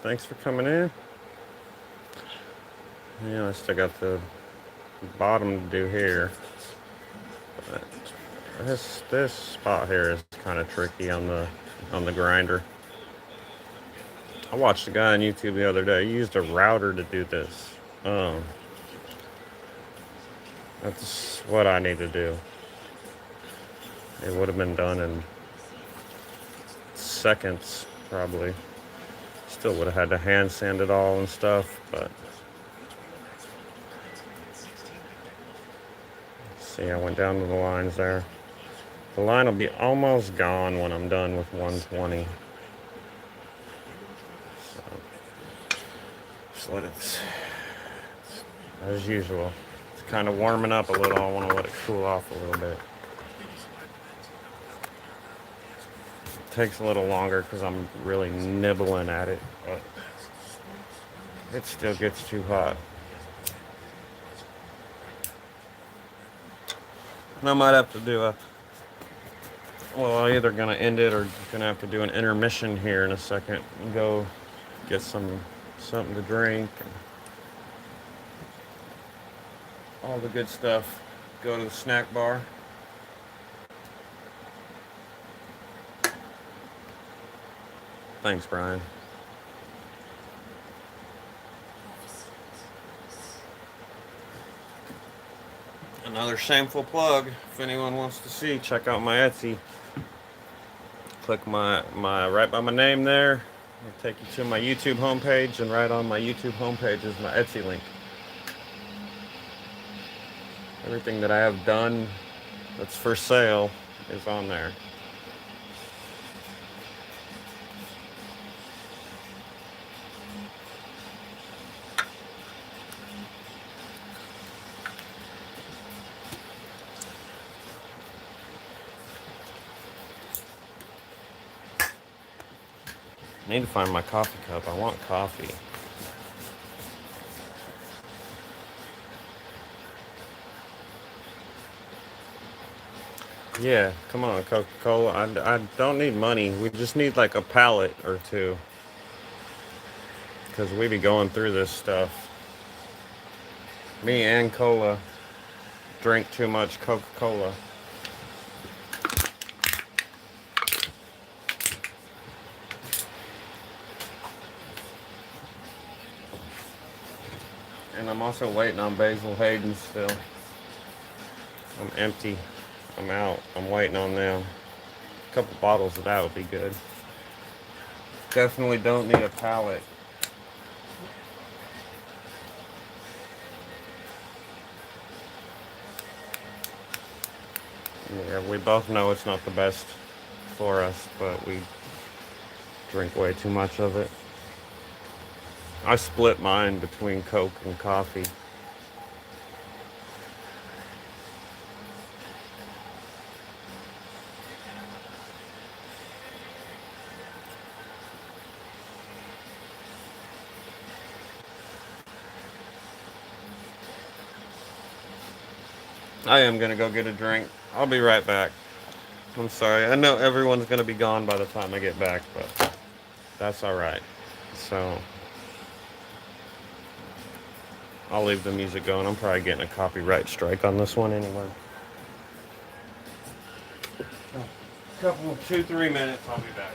thanks for coming in. Yeah, I still got the bottom to do here. But this spot here is kind of tricky on the grinder. I watched a guy on YouTube the other day. He used a router to do this. Um, that's what I need to do. It would have been done in seconds, probably. Still would have had to hand sand it all and stuff, but see, I went down to the lines there. The line will be almost gone when I'm done with 120. So, just let it, as usual. It's kind of warming up a little. I want to let it cool off a little bit. It takes a little longer because I'm really nibbling at it, but it still gets too hot. And I might have to do I'm either going to end it or going to have to do an intermission here in a second and go get something to drink and all the good stuff. Go to the snack bar. Thanks, Brian. Another shameful plug. If anyone wants to see, check out my Etsy. Click my right by my name there. It'll take you to my YouTube homepage, and right on my YouTube homepage is my Etsy link. Everything that I have done that's for sale is on there. I need to find my coffee cup. I want coffee. Yeah, come on, Coca-Cola. I don't need money. We just need like a pallet or two. Because we be going through this stuff. Me and Cola drink too much Coca-Cola. And I'm also waiting on Basil Hayden still. I'm empty. I'm out. I'm waiting on them. A couple bottles of that would be good. Definitely don't need a pallet. Yeah, we both know it's not the best for us, but we drink way too much of it. I split mine between Coke and coffee. I am gonna go get a drink. I'll be right back. I'm sorry. I know everyone's gonna be gone by the time I get back, but that's alright. So I'll leave the music going. I'm probably getting a copyright strike on this one anyway. Couple, 2-3 minutes, I'll be back.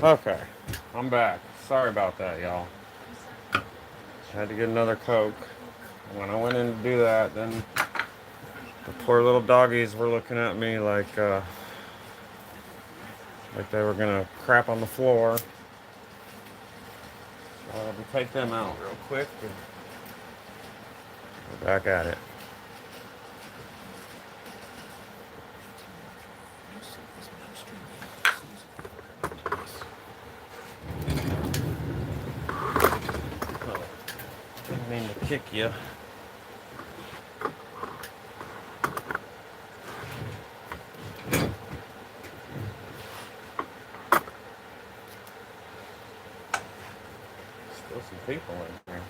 Okay, I'm back. Sorry about that, y'all. I had to get another Coke. When I went in to do that, then the poor little doggies were looking at me like they were gonna crap on the floor. So I had to take them out real quick and we're back at it. Oh, didn't mean to kick you. Still some people in here.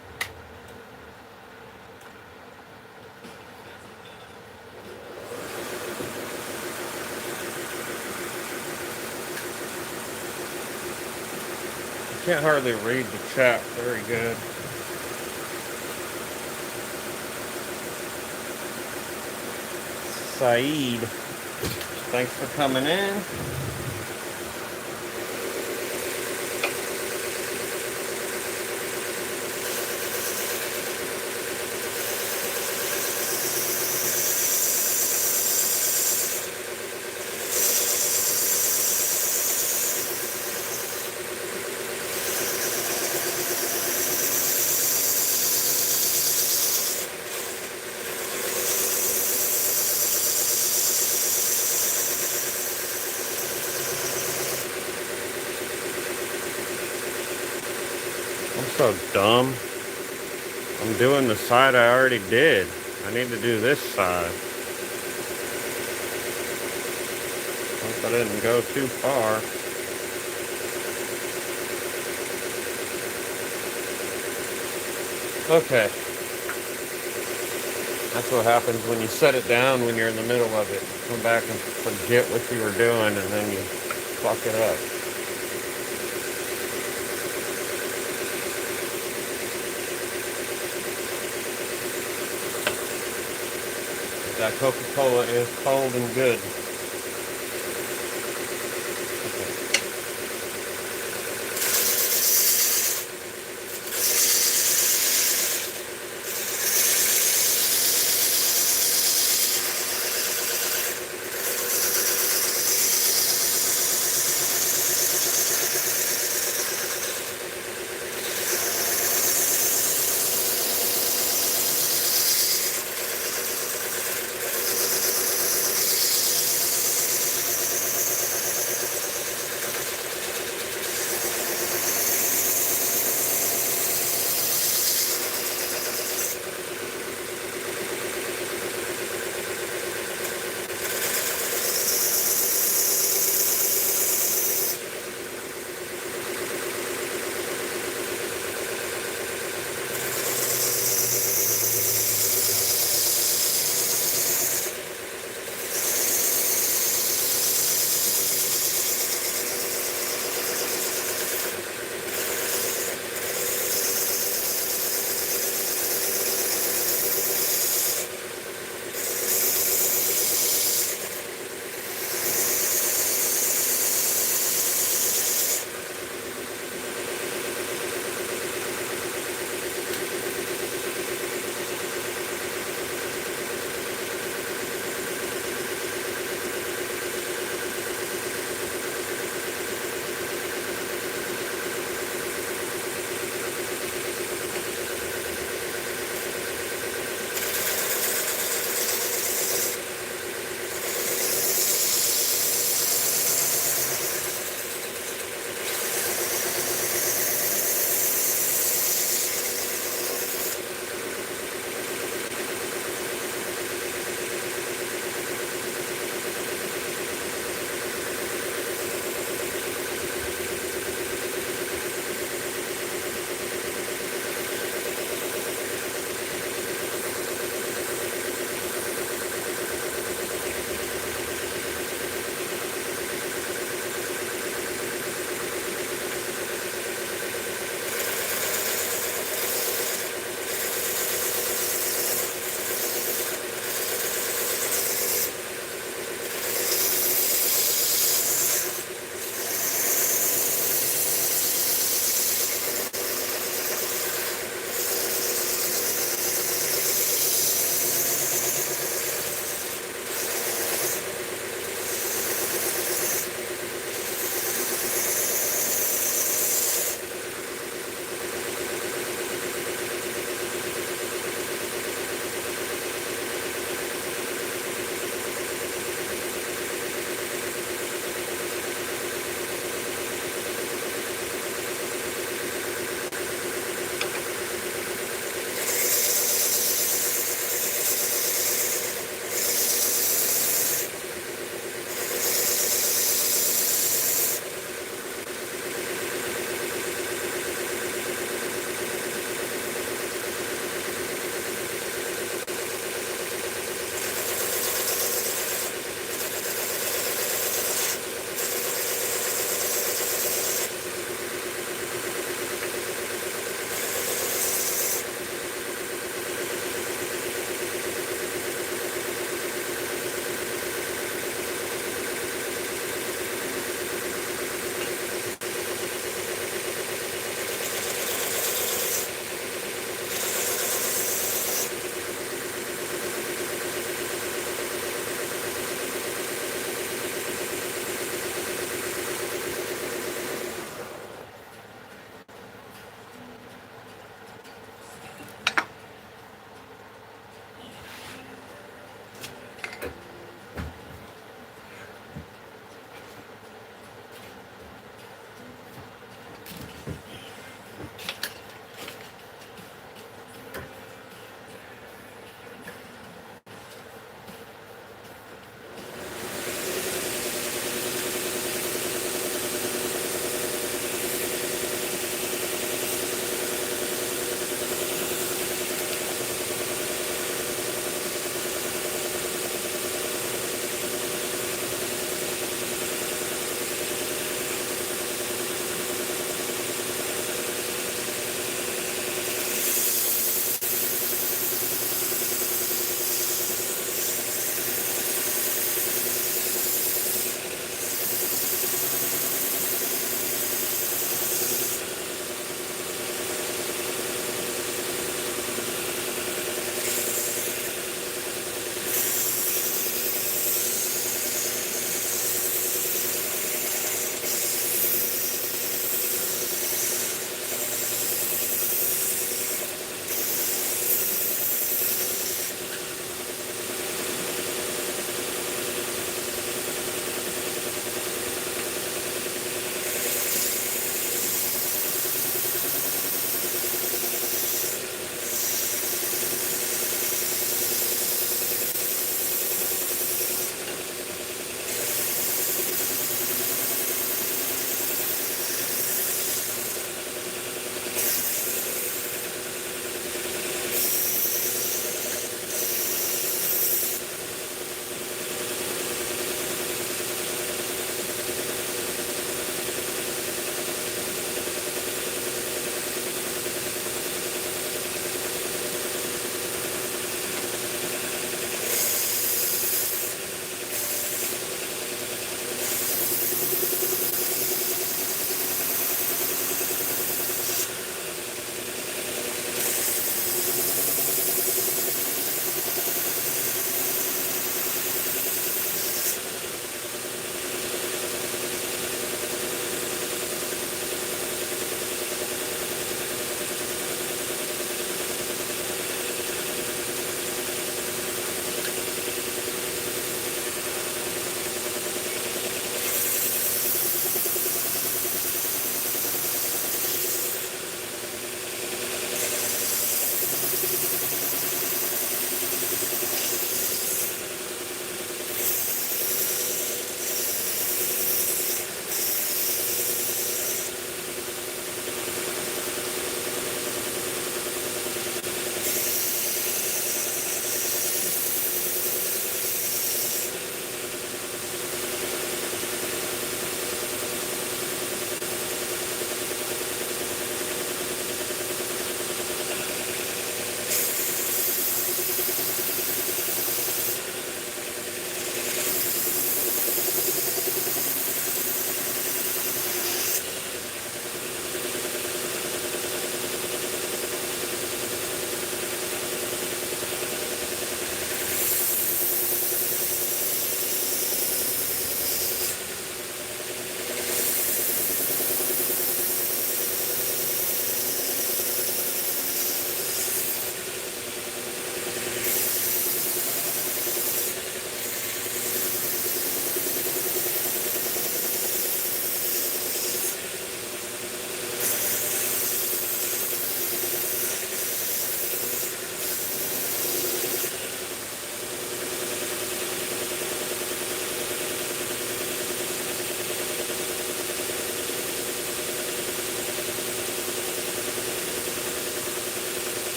Can't hardly read the chat very good. Saeed, thanks for coming in. I'm so dumb. I'm doing the side I already did. I need to do this side. Hope I didn't go too far. Okay. That's what happens when you set it down when you're in the middle of it. Come back and forget what you were doing and then you fuck it up. That Coca-Cola is cold and good.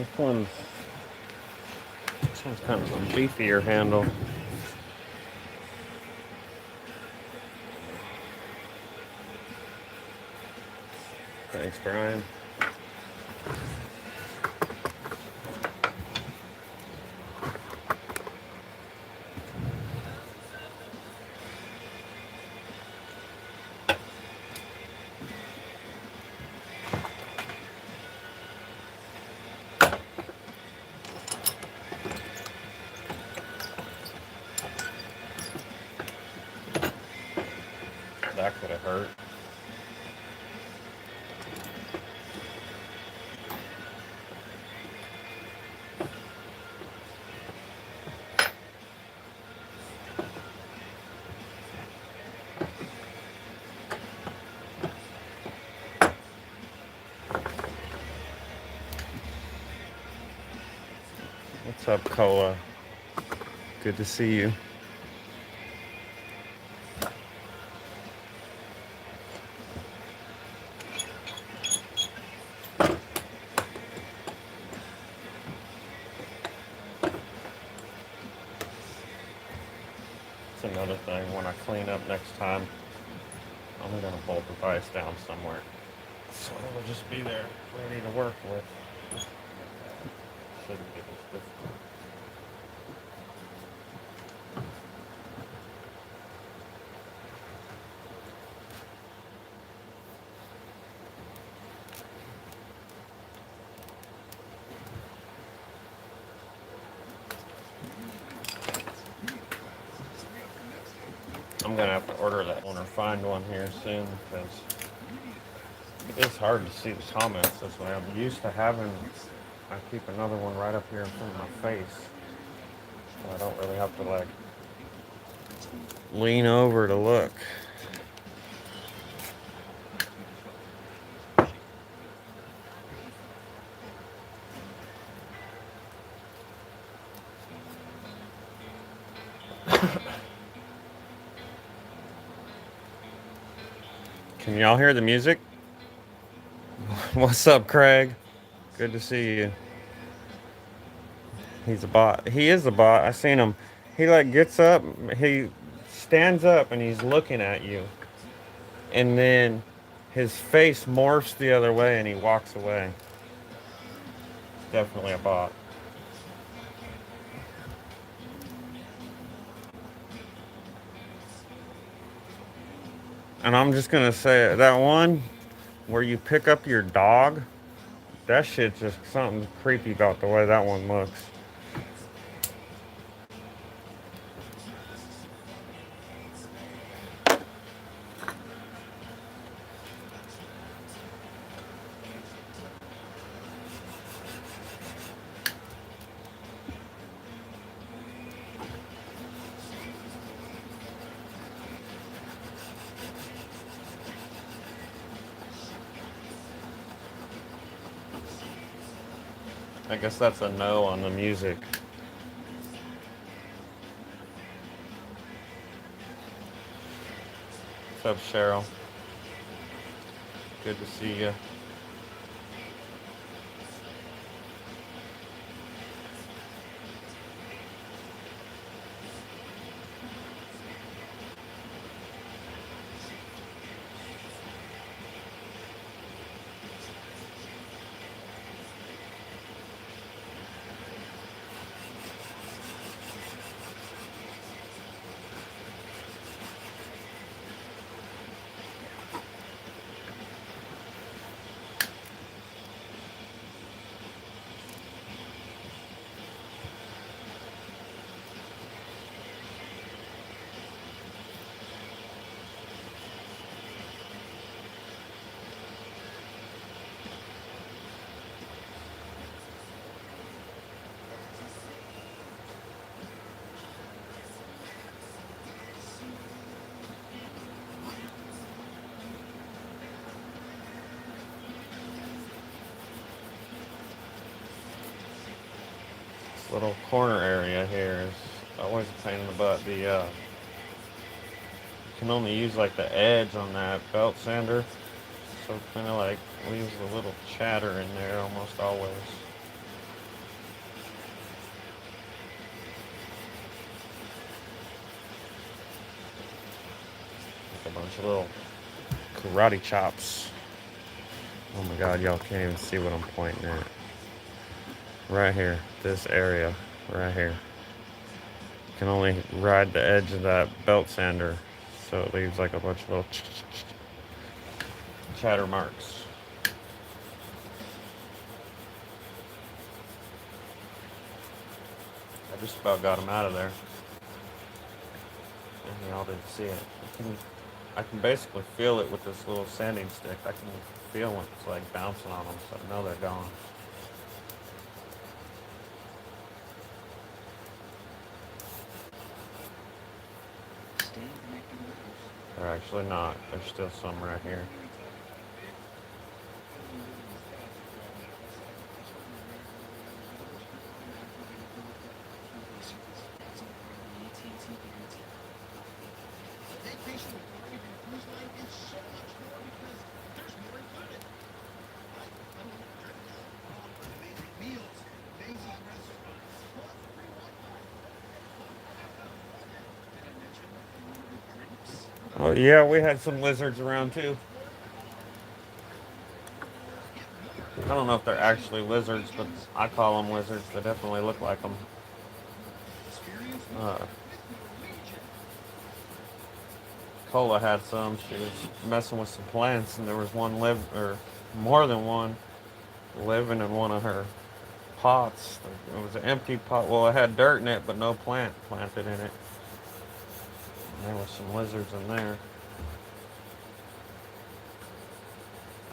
This one's kind of a beefier handle. Thanks, Brian. That could have hurt. What's up, Cola? Good to see you. That's another thing. When I clean up next time, I'm gonna bolt the vise down somewhere, so it'll just be there, ready to work with. Shouldn't be this difficult. I'm gonna have to order that one or find one here soon, because it's hard to see the comments this way. I'm used to having, I keep another one right up here in front of my face, so I don't really have to like lean over to look. Can y'all hear the music? What's up, Craig? Good to see you. He's a bot. He is a bot. I seen him. He like gets up, he stands up and he's looking at you. And then his face morphs the other way and he walks away. Definitely a bot. And I'm just gonna say that one where you pick up your dog, that shit's just something creepy about the way that one looks. I guess that's a no on the music. What's up, Cheryl? Good to see you. Little corner area here is always a pain in the butt. You can only use like the edge on that belt sander, so it kind of like leaves a little chatter in there almost always. a bunch of little karate chops. Oh my god, y'all can't even see what I'm pointing at. Right here, this area, right here. You can only ride the edge of that belt sander, so it leaves like a bunch of little chatter marks. I just about got them out of there. And y'all didn't see it. I can basically feel it with this little sanding stick. I can feel when it's like bouncing on them, so I know they're gone. They're actually not. There's still some right here. Oh yeah, we had some lizards around too. I don't know if they're actually lizards, but I call them lizards. They definitely look like them. Uh, Cola had some. She was messing with some plants, and there was one or more than one, living in one of her pots. It was an empty pot. Well, it had dirt in it, but no plant planted in it. And there were some lizards in there.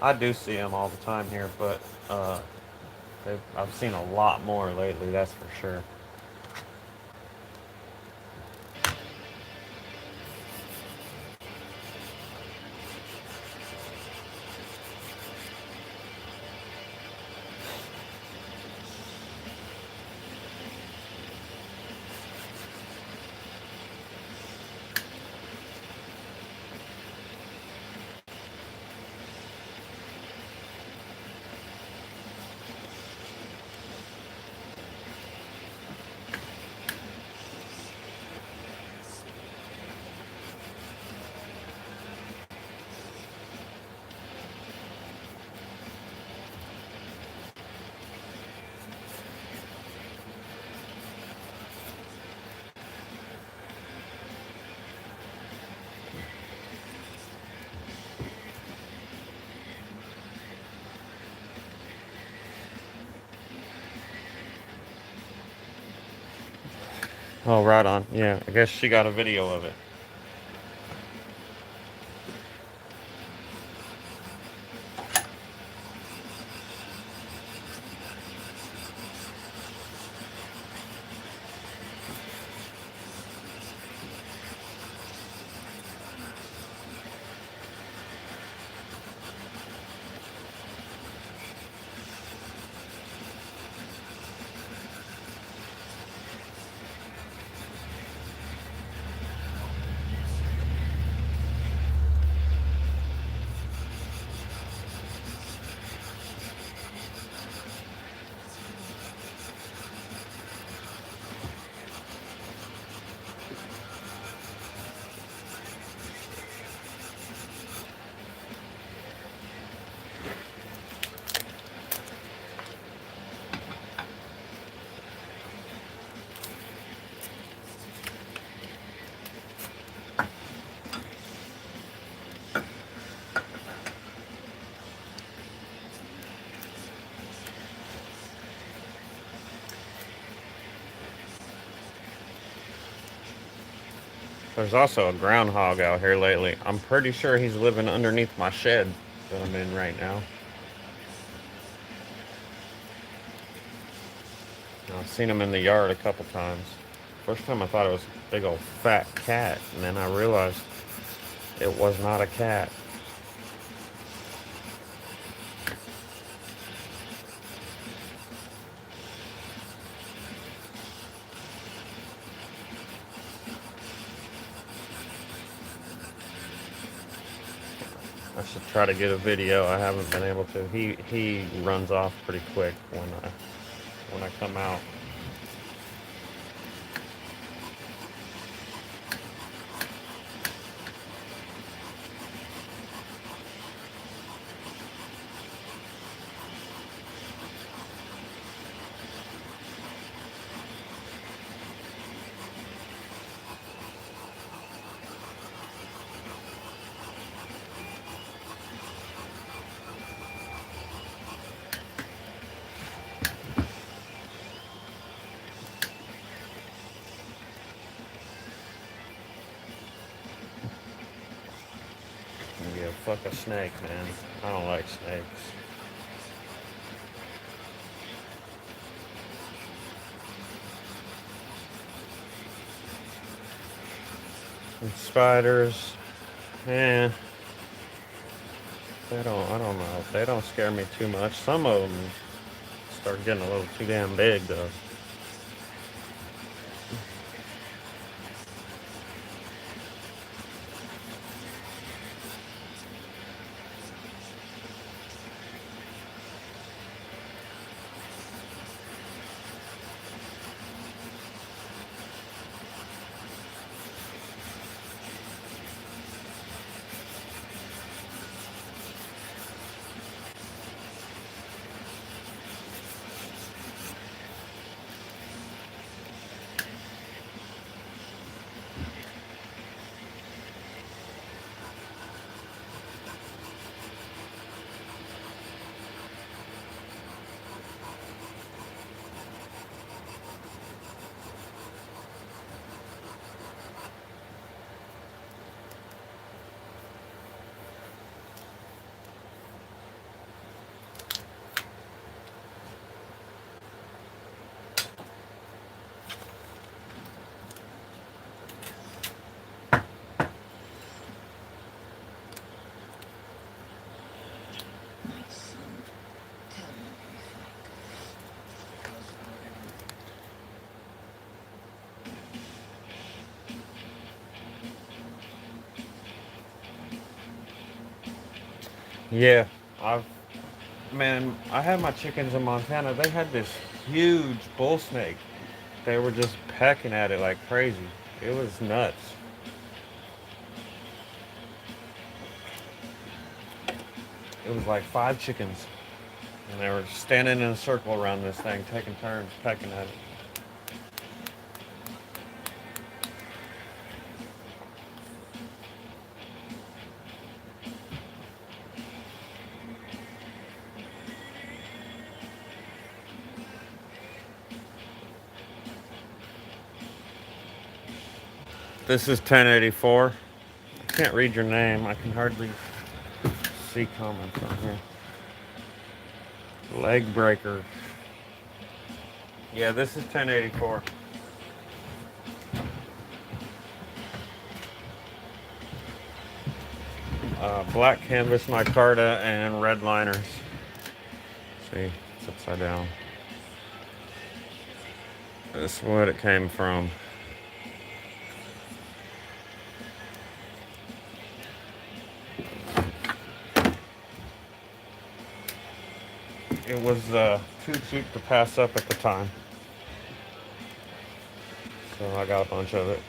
I do see them all the time here, but I've seen a lot more lately. That's for sure. Oh, right on. Yeah, I guess she got a video of it. There's also a groundhog out here lately. I'm pretty sure he's living underneath my shed that I'm in right now. I've seen him in the yard a couple times. First time I thought it was a big old fat cat, and then I realized it was not a cat. I should try to get a video. I haven't been able to. He runs off pretty quick when I come out. fuck a snake, man. I don't like snakes. And spiders, man, I don't know. They don't scare me too much. Some of them start getting a little too damn big, though. Yeah, I've man, I had my chickens in Montana. They had this huge bull snake. They were just pecking at it like crazy. It was nuts. It was like 5 chickens, and they were standing in a circle around this thing, taking turns pecking at it. This is 1084. I can't read your name. I can hardly see comments on here. Leg breaker. Yeah, this is 1084. Black canvas micarta and red liners. See, it's upside down. This is what it came from. It was too cheap to pass up at the time, so I got a bunch of it.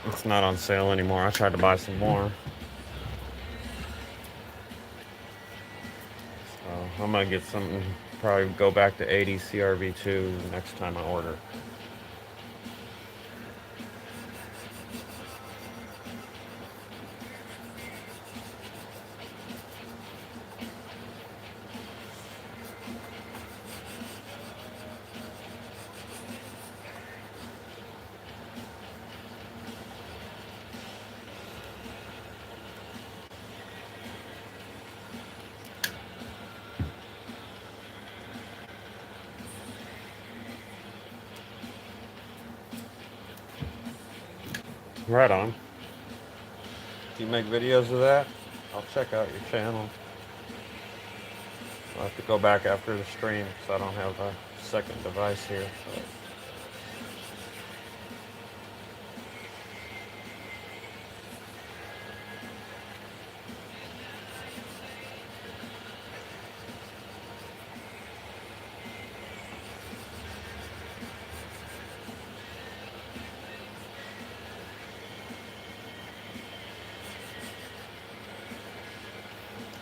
It's not on sale anymore. I tried to buy some more. So I'm gonna get something. Probably go back to 80 CRV2 next time I order. Right on. Do you make videos of that? I'll check out your channel. I'll have to go back after the stream because I don't have a second device here. But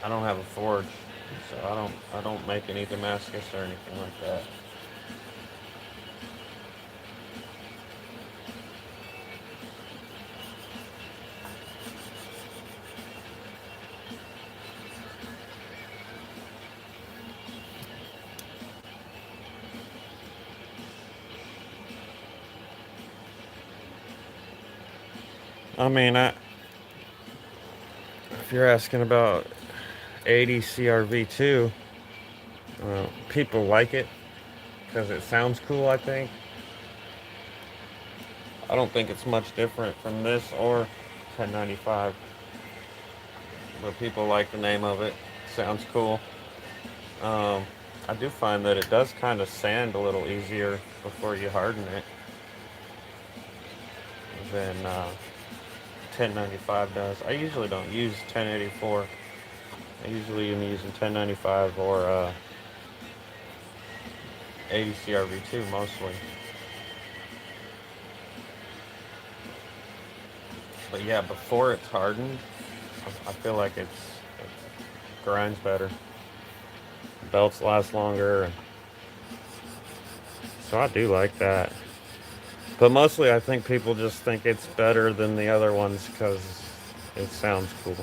I don't have a forge, so I don't make any Damascus or anything like that. I mean, if you're asking about 80 CRV2, people like it because it sounds cool, I think. I don't think it's much different from this or 1095, but people like the name of it. Sounds cool. Um, I do find that it does kind of sand a little easier before you harden it than 1095 does. I usually don't use 1084. I usually am using 1095 or 80 CRV2 mostly. But yeah, before it's hardened, I feel like it grinds better. Belts last longer, and so I do like that. But mostly, I think people just think it's better than the other ones because it sounds cool.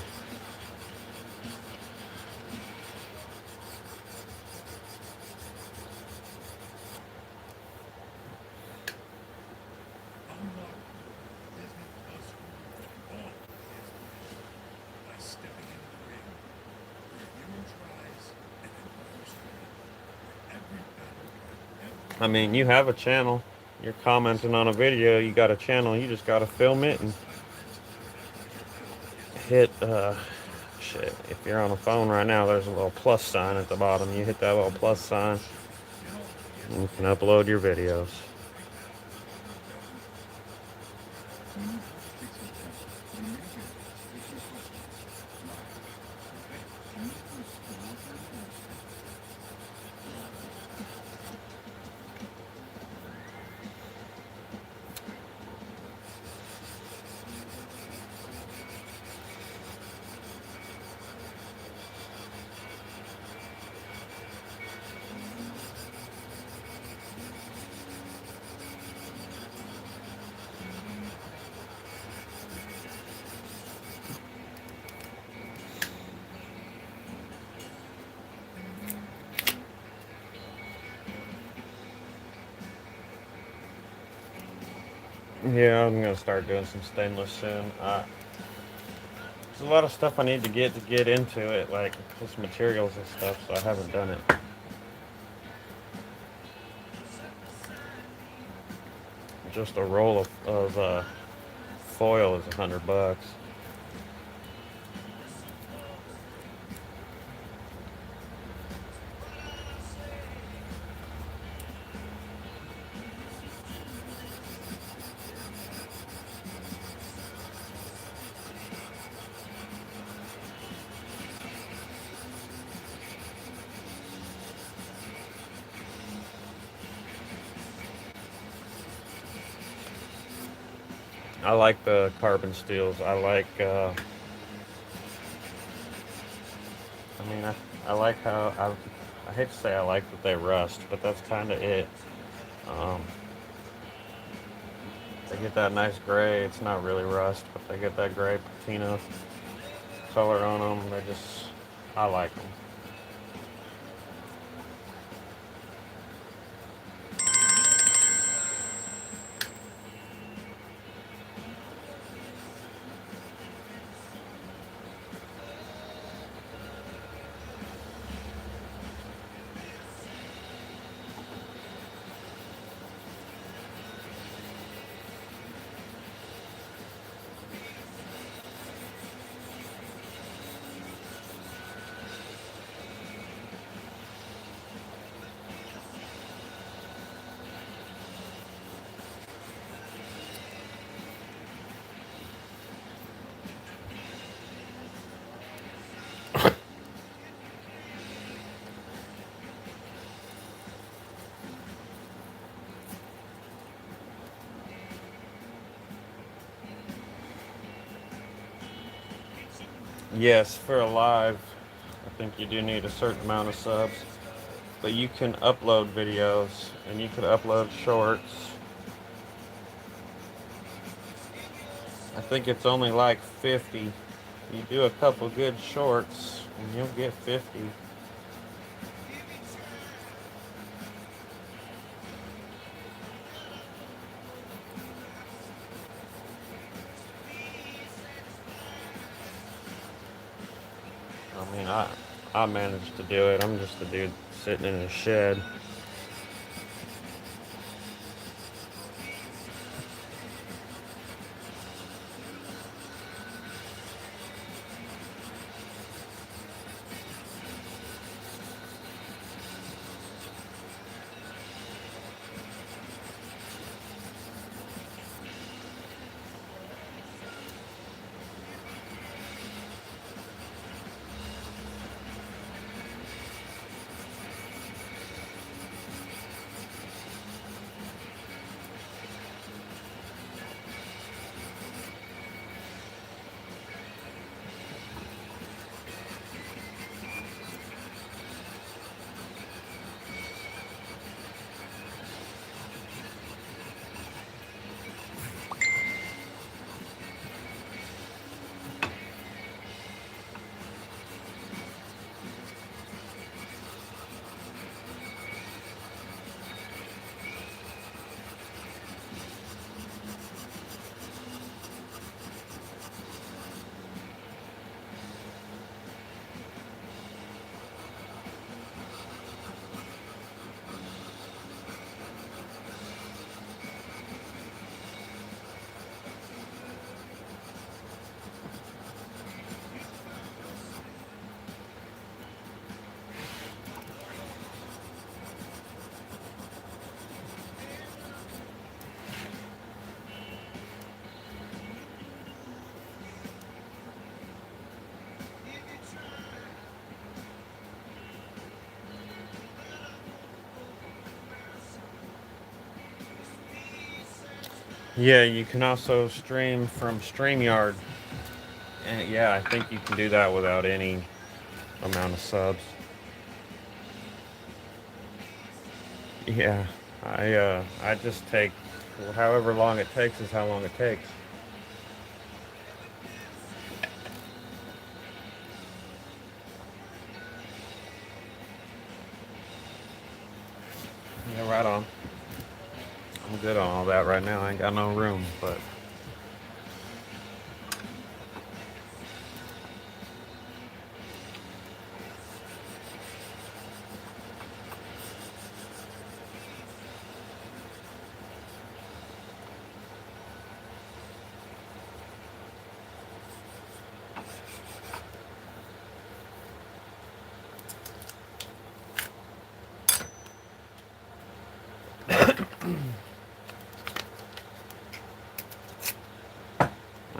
I mean, you have a channel. You're commenting on a video. You got a channel. You just got to film it and hit, shit. If you're on a phone right now, there's a little plus sign at the bottom. You hit that little plus sign and you can upload your videos. Yeah, I'm gonna start doing some stainless soon. There's a lot of stuff I need to get into it, like just materials and stuff, so I haven't done it. Just a roll of foil is $100. I like the carbon steels. I like. I mean, I like how I hate to say I like that they rust, but that's kind of it. Um, they get that nice gray. It's not really rust, but they get that gray patina color on them. I like them. Yes, for a live, I think you do need a certain amount of subs, but you can upload videos and you can upload shorts. I think it's only like 50. You do a couple good shorts and you'll get 50. I mean, I managed to do it. I'm just a dude sitting in a shed. Yeah, you can also stream from StreamYard. And yeah, I think you can do that without any amount of subs. Yeah, I just take however long it takes is how long it takes. Yeah, right on. I'm good on all that right now. I ain't got no room, but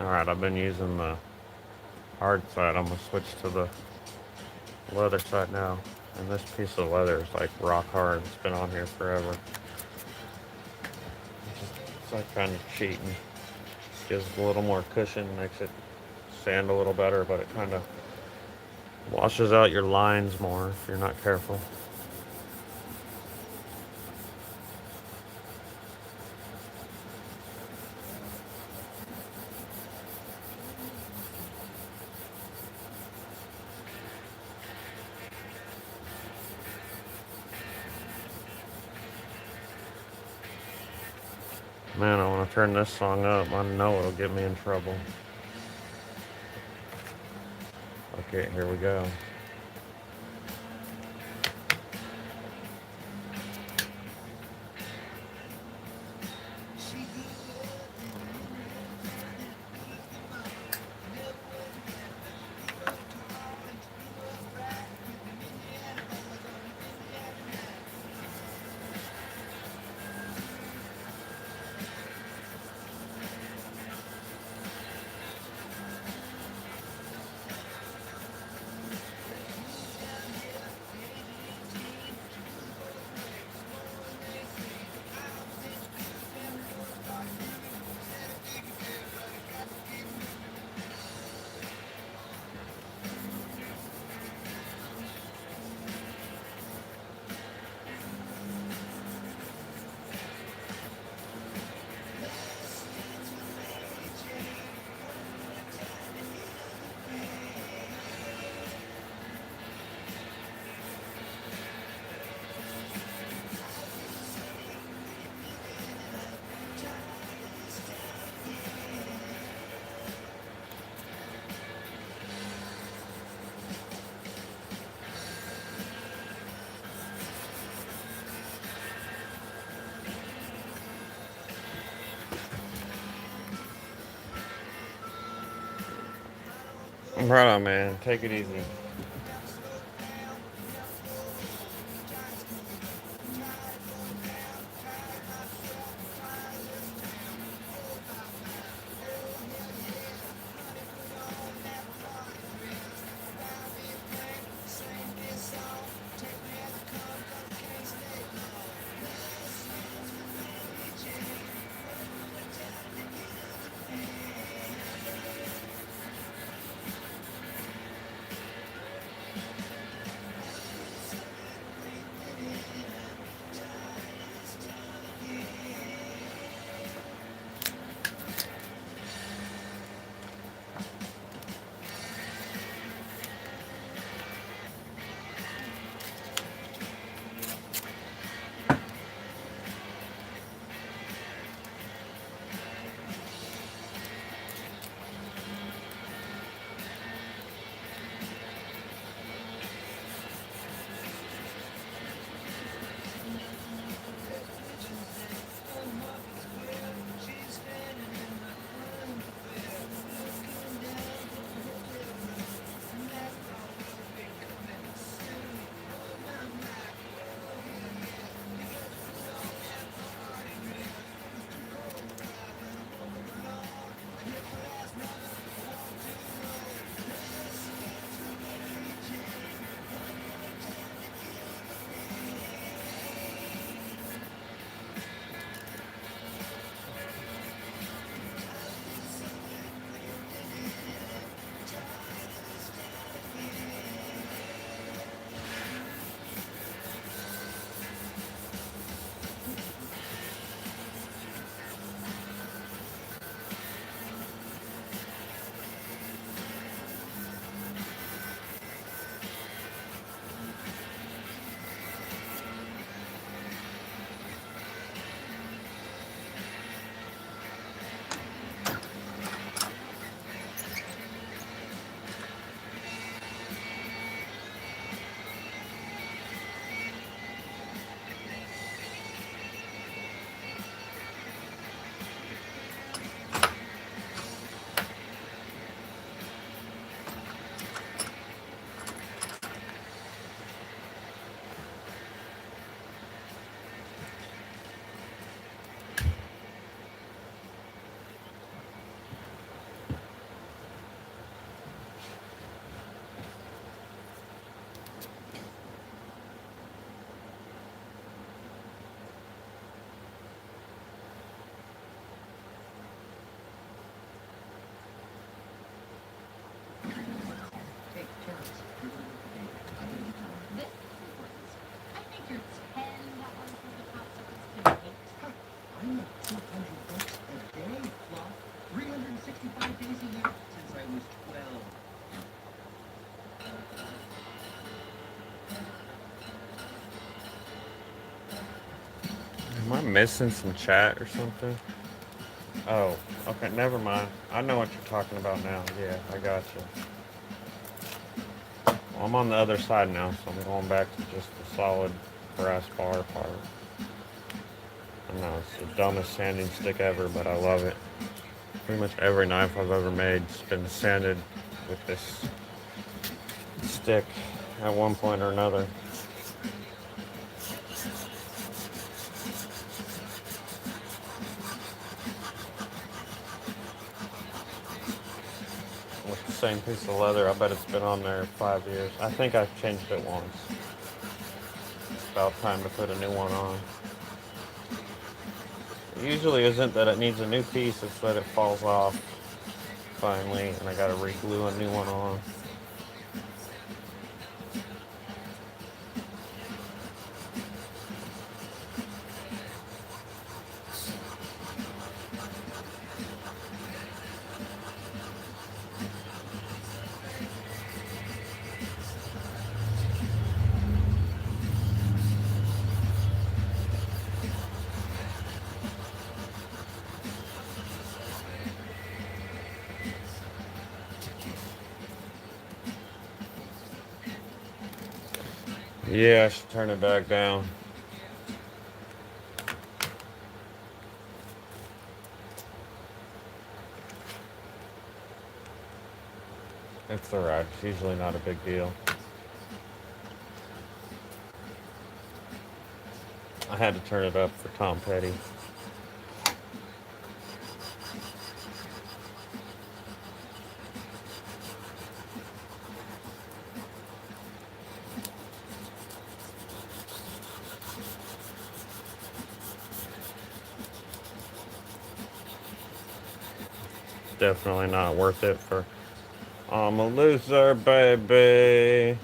all right. I've been using the hard side. I'm gonna switch to the leather side now. And this piece of leather is like rock hard. It's been on here forever. It's like kind of cheating. Gives a little more cushion, makes it sand a little better, but it kind of washes out your lines more if you're not careful. Man, I want to turn this song up. I know it'll get me in trouble. Okay, here we go. Right on, man. Take it easy. Am I missing some chat or something? Oh, okay, never mind. I know what you're talking about now. Yeah, I got you. Well, I'm on the other side now, so I'm going back to just the solid brass bar part. I know it's the dumbest sanding stick ever, but I love it. Pretty much every knife I've ever made has been sanded with this stick at one point or another. With the same piece of leather, I bet it's been on there 5 years. I think I've changed it once. It's about time to put a new one on. It usually isn't that it needs a new piece, it's that it falls off finally, and I gotta re-glue a new one on. Yeah, I should turn it back down. It's alright. It's usually not a big deal. I had to turn it up for Tom Petty. Definitely not worth it for I'm a loser, baby.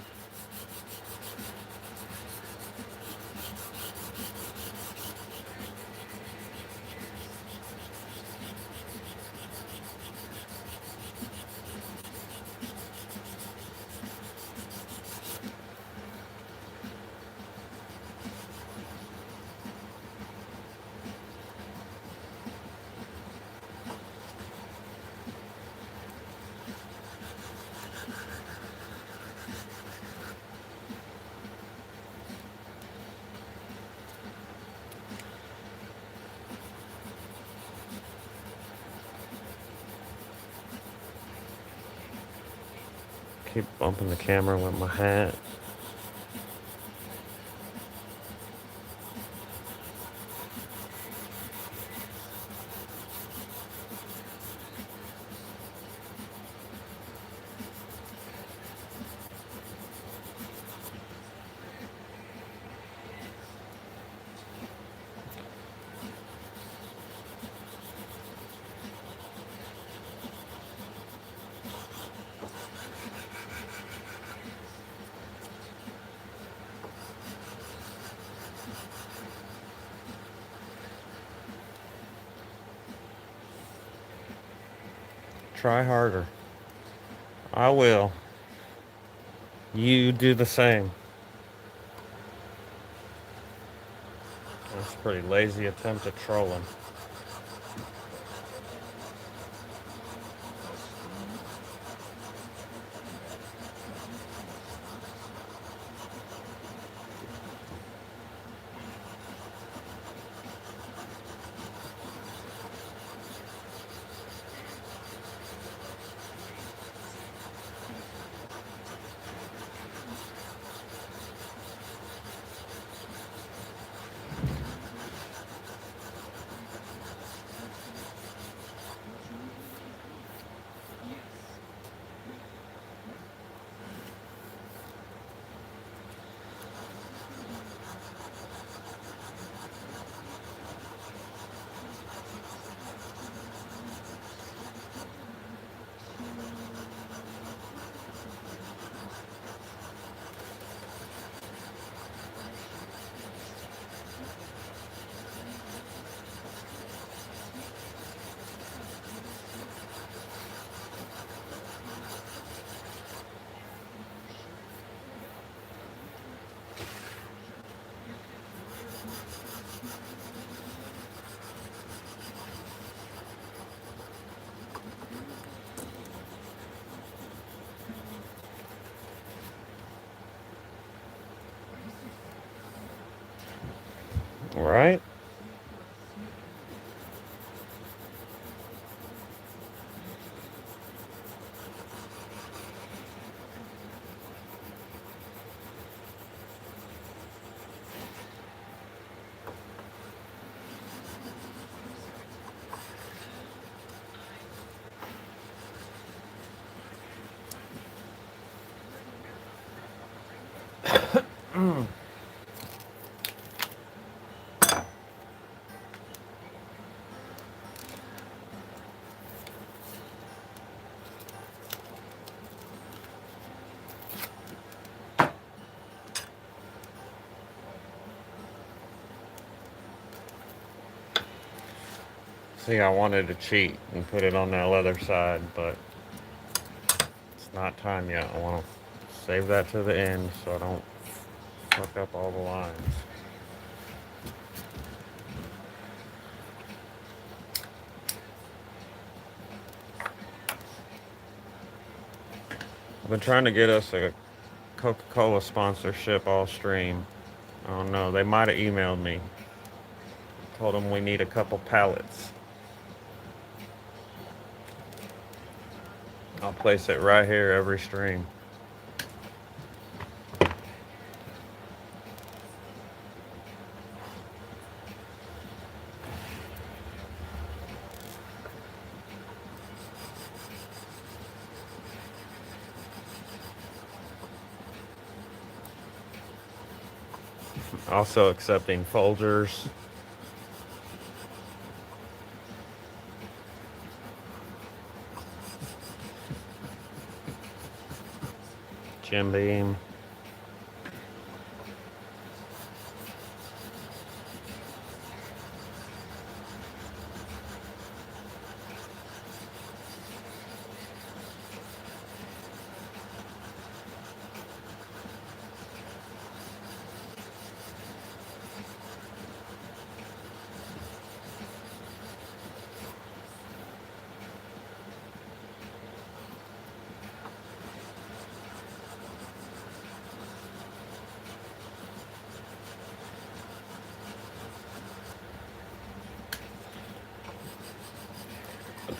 Keep bumping the camera with my hat. Try harder. I will. You do the same. That's a pretty lazy attempt at trolling. Right? See, I wanted to cheat and put it on that leather side, but it's not time yet. I want to save that to the end so I don't fuck up all the lines. I've been trying to get us a Coca-Cola sponsorship all stream. I don't know. They might have emailed me. Told them we need a couple pallets. I'll place it right here every stream. Also accepting Folgers. Jim Beam.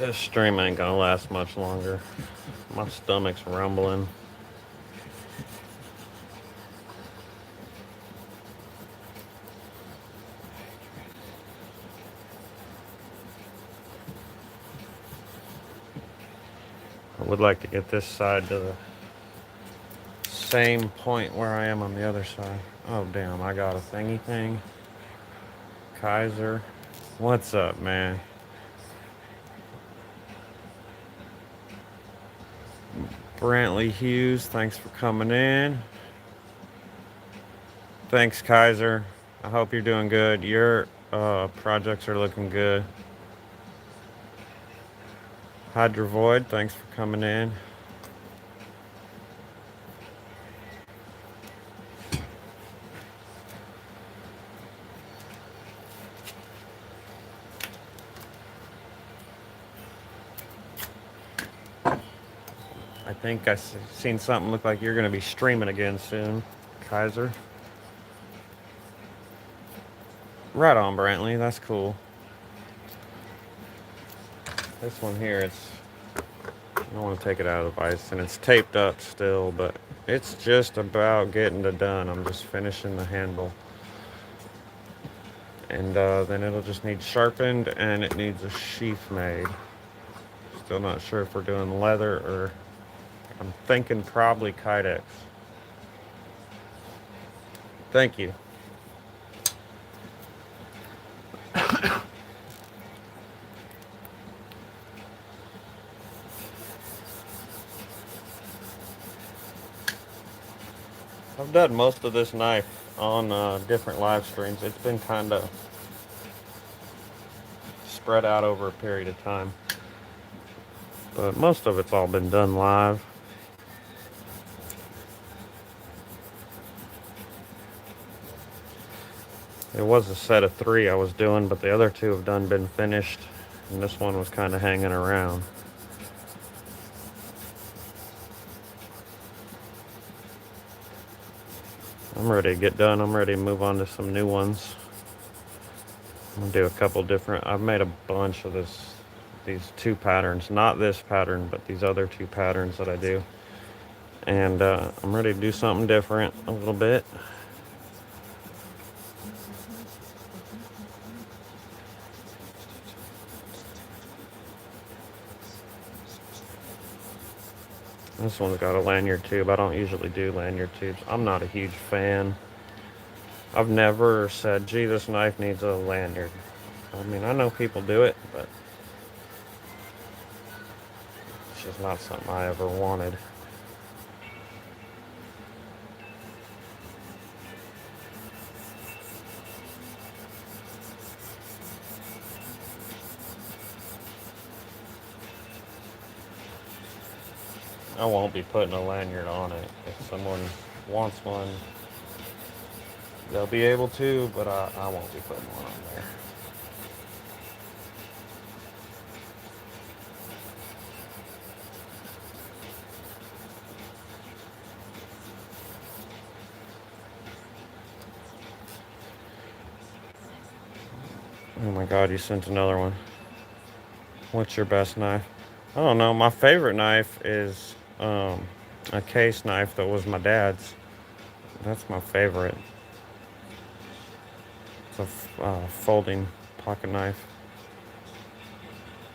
This stream ain't gonna last much longer. My stomach's rumbling. I would like to get this side to the same point where I am on the other side. Oh damn, I got a thingy thing. Kaiser. What's up, man? Brantley Hughes, thanks for coming in. Thanks, Kaiser. I hope you're doing good. Your projects are looking good. Hydra Void, thanks for coming in. I think I seen something look like you're going to be streaming again soon, Kaiser. Right on, Brantley. That's cool. This one here, I don't want to take it out of the vise, and it's taped up still, but it's just about getting it done. I'm just finishing the handle. And then it'll just need sharpened, and it needs a sheath made. Still not sure if we're doing leather or... I'm thinking probably Kydex. Thank you. I've done most of this knife on different live streams. It's been kind of spread out over a period of time. But most of it's all been done live. It was a set of 3 I was doing, but the other 2 have been finished. And this one was kind of hanging around. I'm ready to get done. I'm ready to move on to some new ones. I'm gonna do a couple different. I've made a bunch of these 2 patterns. Not this pattern, but these other 2 patterns that I do. And I'm ready to do something different a little bit. This one's got a lanyard tube. I don't usually do lanyard tubes. I'm not a huge fan. I've never said, gee, this knife needs a lanyard. I mean, I know people do it, but it's just not something I ever wanted. I won't be putting a lanyard on it. If someone wants one, they'll be able to, but I won't be putting one on there. Oh my God, you sent another one. What's your best knife? I don't know. My favorite knife is a case knife that was my dad's. That's my favorite. It's a folding pocket knife.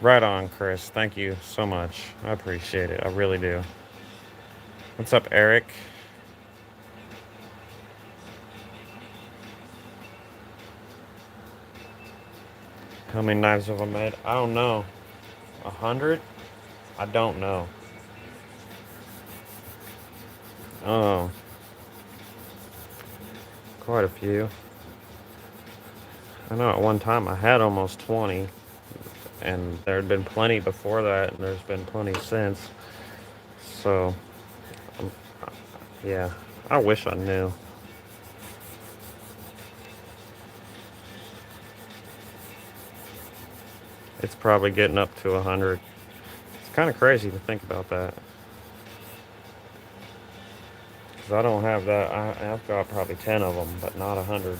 Right on, Chris. Thank you so much. I appreciate it. I really do. What's up, Eric? How many knives have I made? I don't know. 100? I don't know. Oh, quite a few. I know at one time I had almost 20, and there had been plenty before that, and there's been plenty since. So, um, yeah, I wish I knew. It's probably getting up to 100. It's kind of crazy to think about that. Because I don't have that. I've got probably 10 of them, but not 100.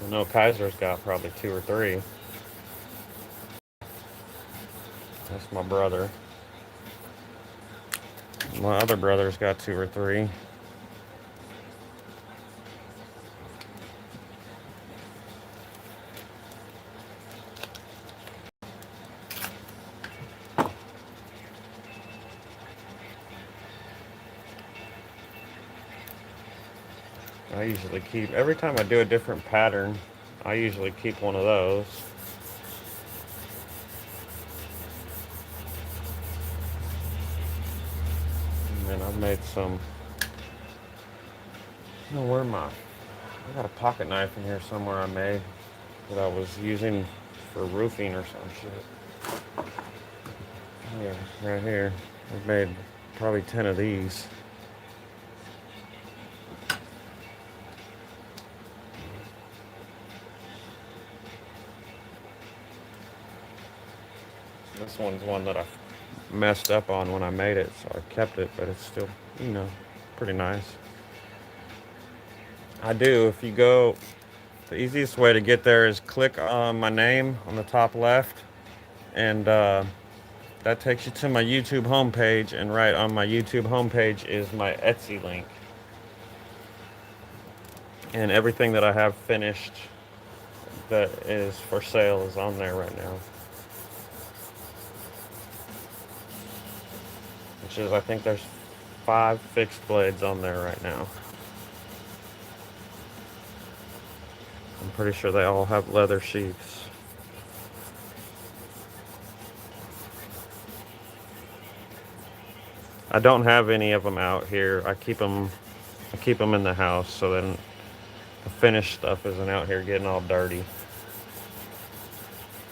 I know Kaiser's got probably 2 or 3. That's my brother. My other brother's got 2 or 3. I usually keep, every time I do a different pattern, I usually keep one of those. And then I've made some, I don't know where my, I got a pocket knife in here somewhere I made that I was using for roofing or some shit. Yeah, right here. I've made probably 10 of these. This one's one that I messed up on when I made it, so I kept it, but it's still, pretty nice. I do. If you go, the easiest way to get there is click on my name on the top left, and that takes you to my YouTube homepage, and right on my YouTube homepage is my Etsy link. And everything that I have finished that is for sale is on there right now. Which is, I think there's 5 fixed blades on there right now. I'm pretty sure they all have leather sheaths. I don't have any of them out here. I keep them in the house so then the finished stuff isn't out here getting all dirty.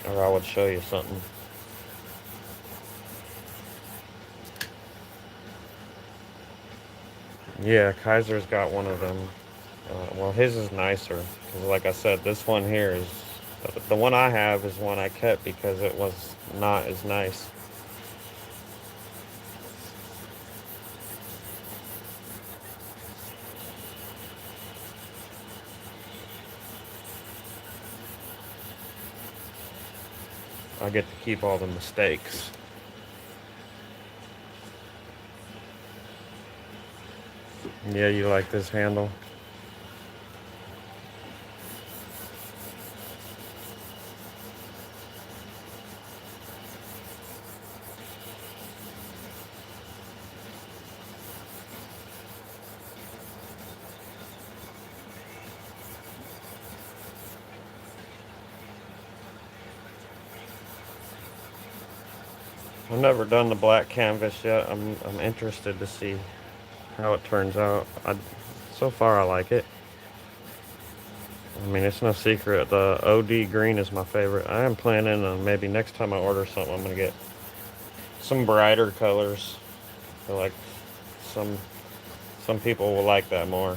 Or I would show you something. Yeah, Kaiser's got one of them. Well, his is nicer because, like I said, this one here is the one I have is one I kept because it was not as nice. I get to keep all the mistakes. Yeah, you like this handle? I've never done the black canvas yet. I'm interested to see how it turns out. So far I like it. I mean, it's no secret. The OD green is my favorite. I am planning on maybe next time I order something, I'm gonna get some brighter colors. I feel like some some people will like that more.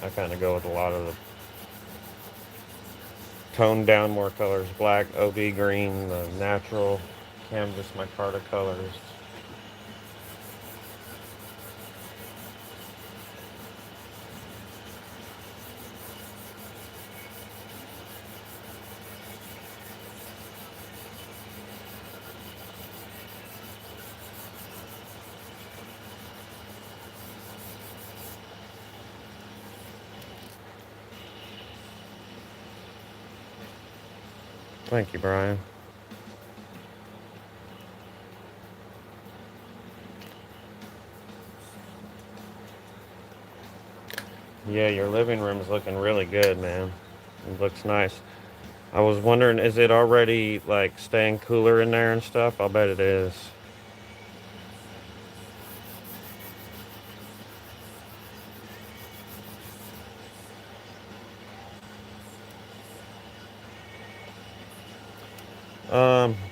I kind of go with a lot of the toned down more colors: black, OD green, the natural canvas micarta colors. Thank you, Brian. Yeah, your living room's looking really good, man. It looks nice. I was wondering, is it already like staying cooler in there and stuff? I'll bet it is.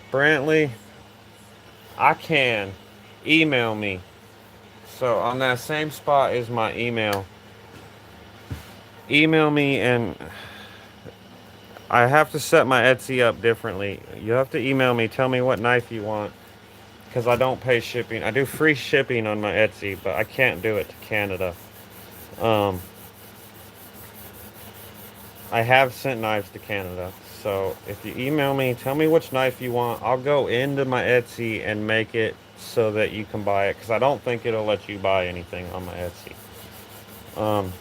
Brantley, I can email me. So on that same spot is my email. Email me, and I have to set my Etsy up differently. You have to email me, tell me what knife you want, because I don't pay shipping. I do free shipping on my Etsy, but I can't do it to Canada. Um, I have sent knives to Canada. So if you email me, tell me which knife you want. I'll go into my Etsy and make it so that you can buy it, because I don't think it'll let you buy anything on my Etsy. Um,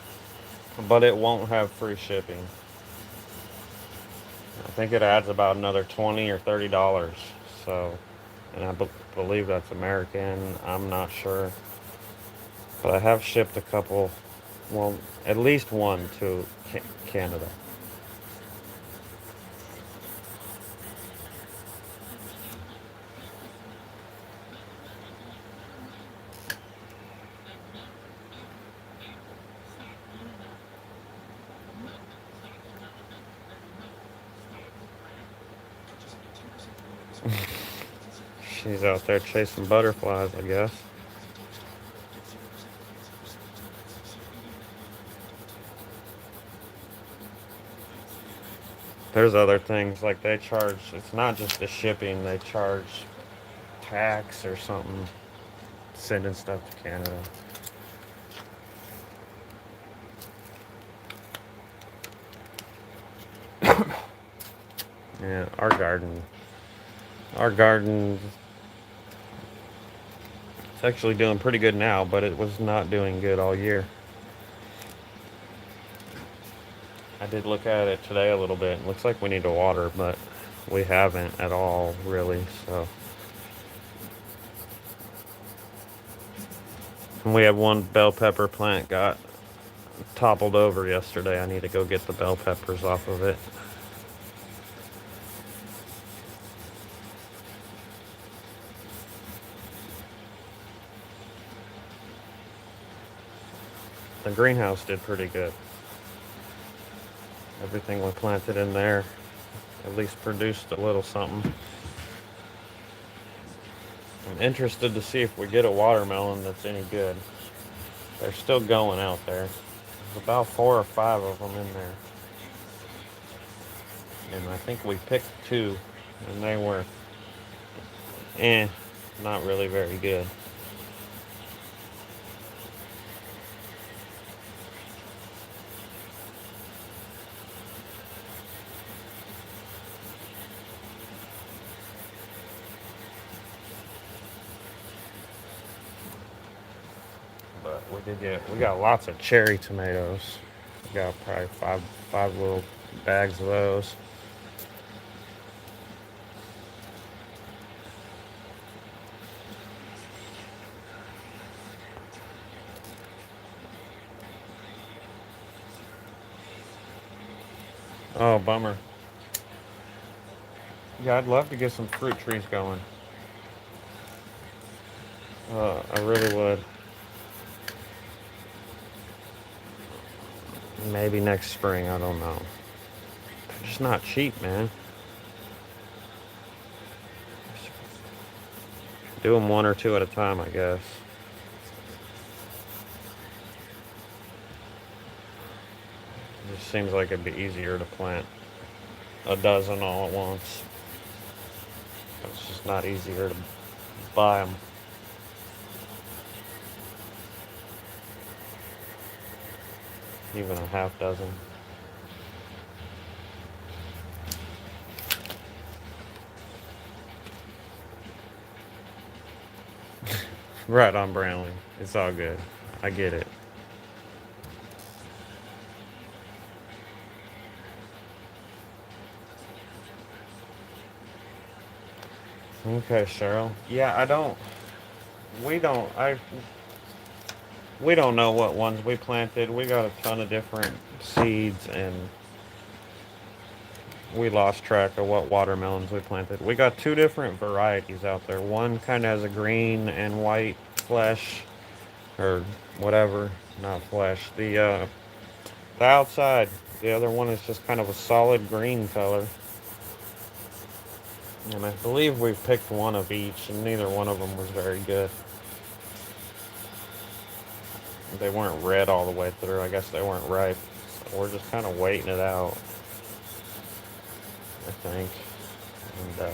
but it won't have free shipping. I think it adds about another $20 or $30. So, and believe that's American. I'm not sure, but I have shipped a couple. Well, at least one to Canada. She's out there chasing butterflies, I guess. There's other things like they charge. It's not just the shipping. They charge tax or something sending stuff to Canada. Yeah, our garden, it's actually doing pretty good now, but it was not doing good all year. I did look at it today a little bit. It looks like we need to water, but we haven't at all, really. So, and we have one bell pepper plant got toppled over yesterday. I need to go get the bell peppers off of it. The greenhouse did pretty good. Everything we planted in there at least produced a little something. I'm interested to see if we get a watermelon that's any good. They're still going out there. There's about 4 or 5 of them in there. And I think we picked 2, and they were, not really very good. But we got lots of cherry tomatoes. We got probably five little bags of those. Oh, bummer. Yeah, I'd love to get some fruit trees going. I really would. Maybe next spring, I don't know. They're just not cheap, man. Do them 1 or 2 at a time, I guess. It just seems like it'd be easier to plant a dozen all at once. It's just not easier to buy them. Even a half dozen. Right on, Brownlee. It's all good. I get it. Okay, Cheryl. Yeah, we don't, we don't know what ones we planted. We got a ton of different seeds and we lost track of what watermelons we planted. We got two different varieties out there. One kind of has a green and white flesh, or whatever, not flesh. The outside. The other one is just kind of a solid green color. And I believe we've picked one of each, and neither one of them was very good. They weren't red all the way through. I guess they weren't ripe. So we're just kind of waiting it out, I think. And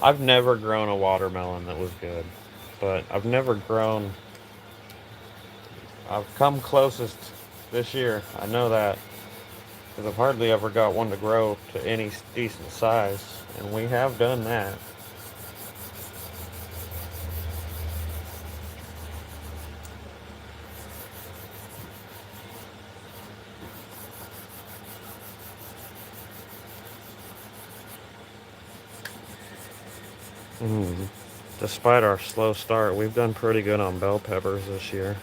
I've never grown a watermelon that was good, but I've never grown. I've come closest this year. I know that because I've hardly ever got one to grow to any decent size, and we have done that. Mm. Despite our slow start, we've done pretty good on bell peppers this year.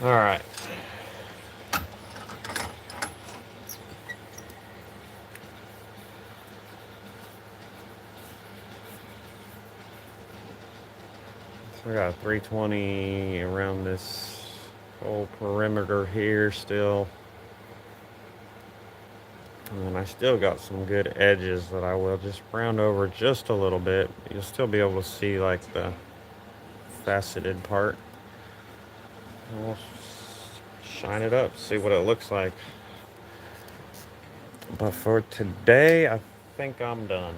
All right. So I got a 320 around this whole perimeter here still. And I still got some good edges that I will just round over just a little bit. You'll still be able to see like the faceted part. And we'll shine it up, see what it looks like. But for today, I think I'm done.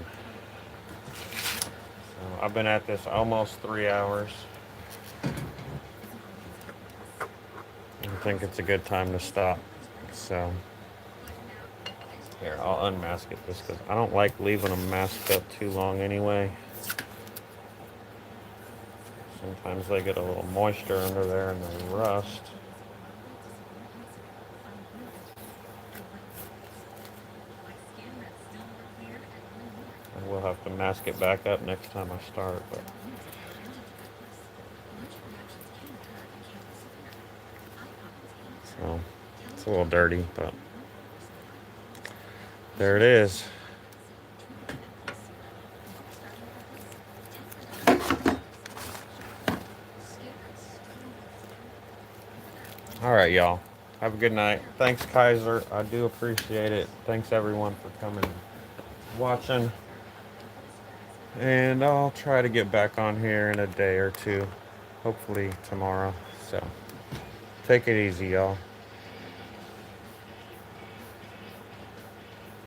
So I've been at this almost 3 hours. I think it's a good time to stop. So here, I'll unmask it just because I don't like leaving them masked up too long anyway. Sometimes they get a little moisture under there and they rust. I will have to mask it back up next time I start, but so it's a little dirty, but there it is. All right, y'all. Have a good night. Thanks, Kaiser. I do appreciate it. Thanks, everyone, for coming and watching. And I'll try to get back on here in a day or two. Hopefully tomorrow. So take it easy, y'all.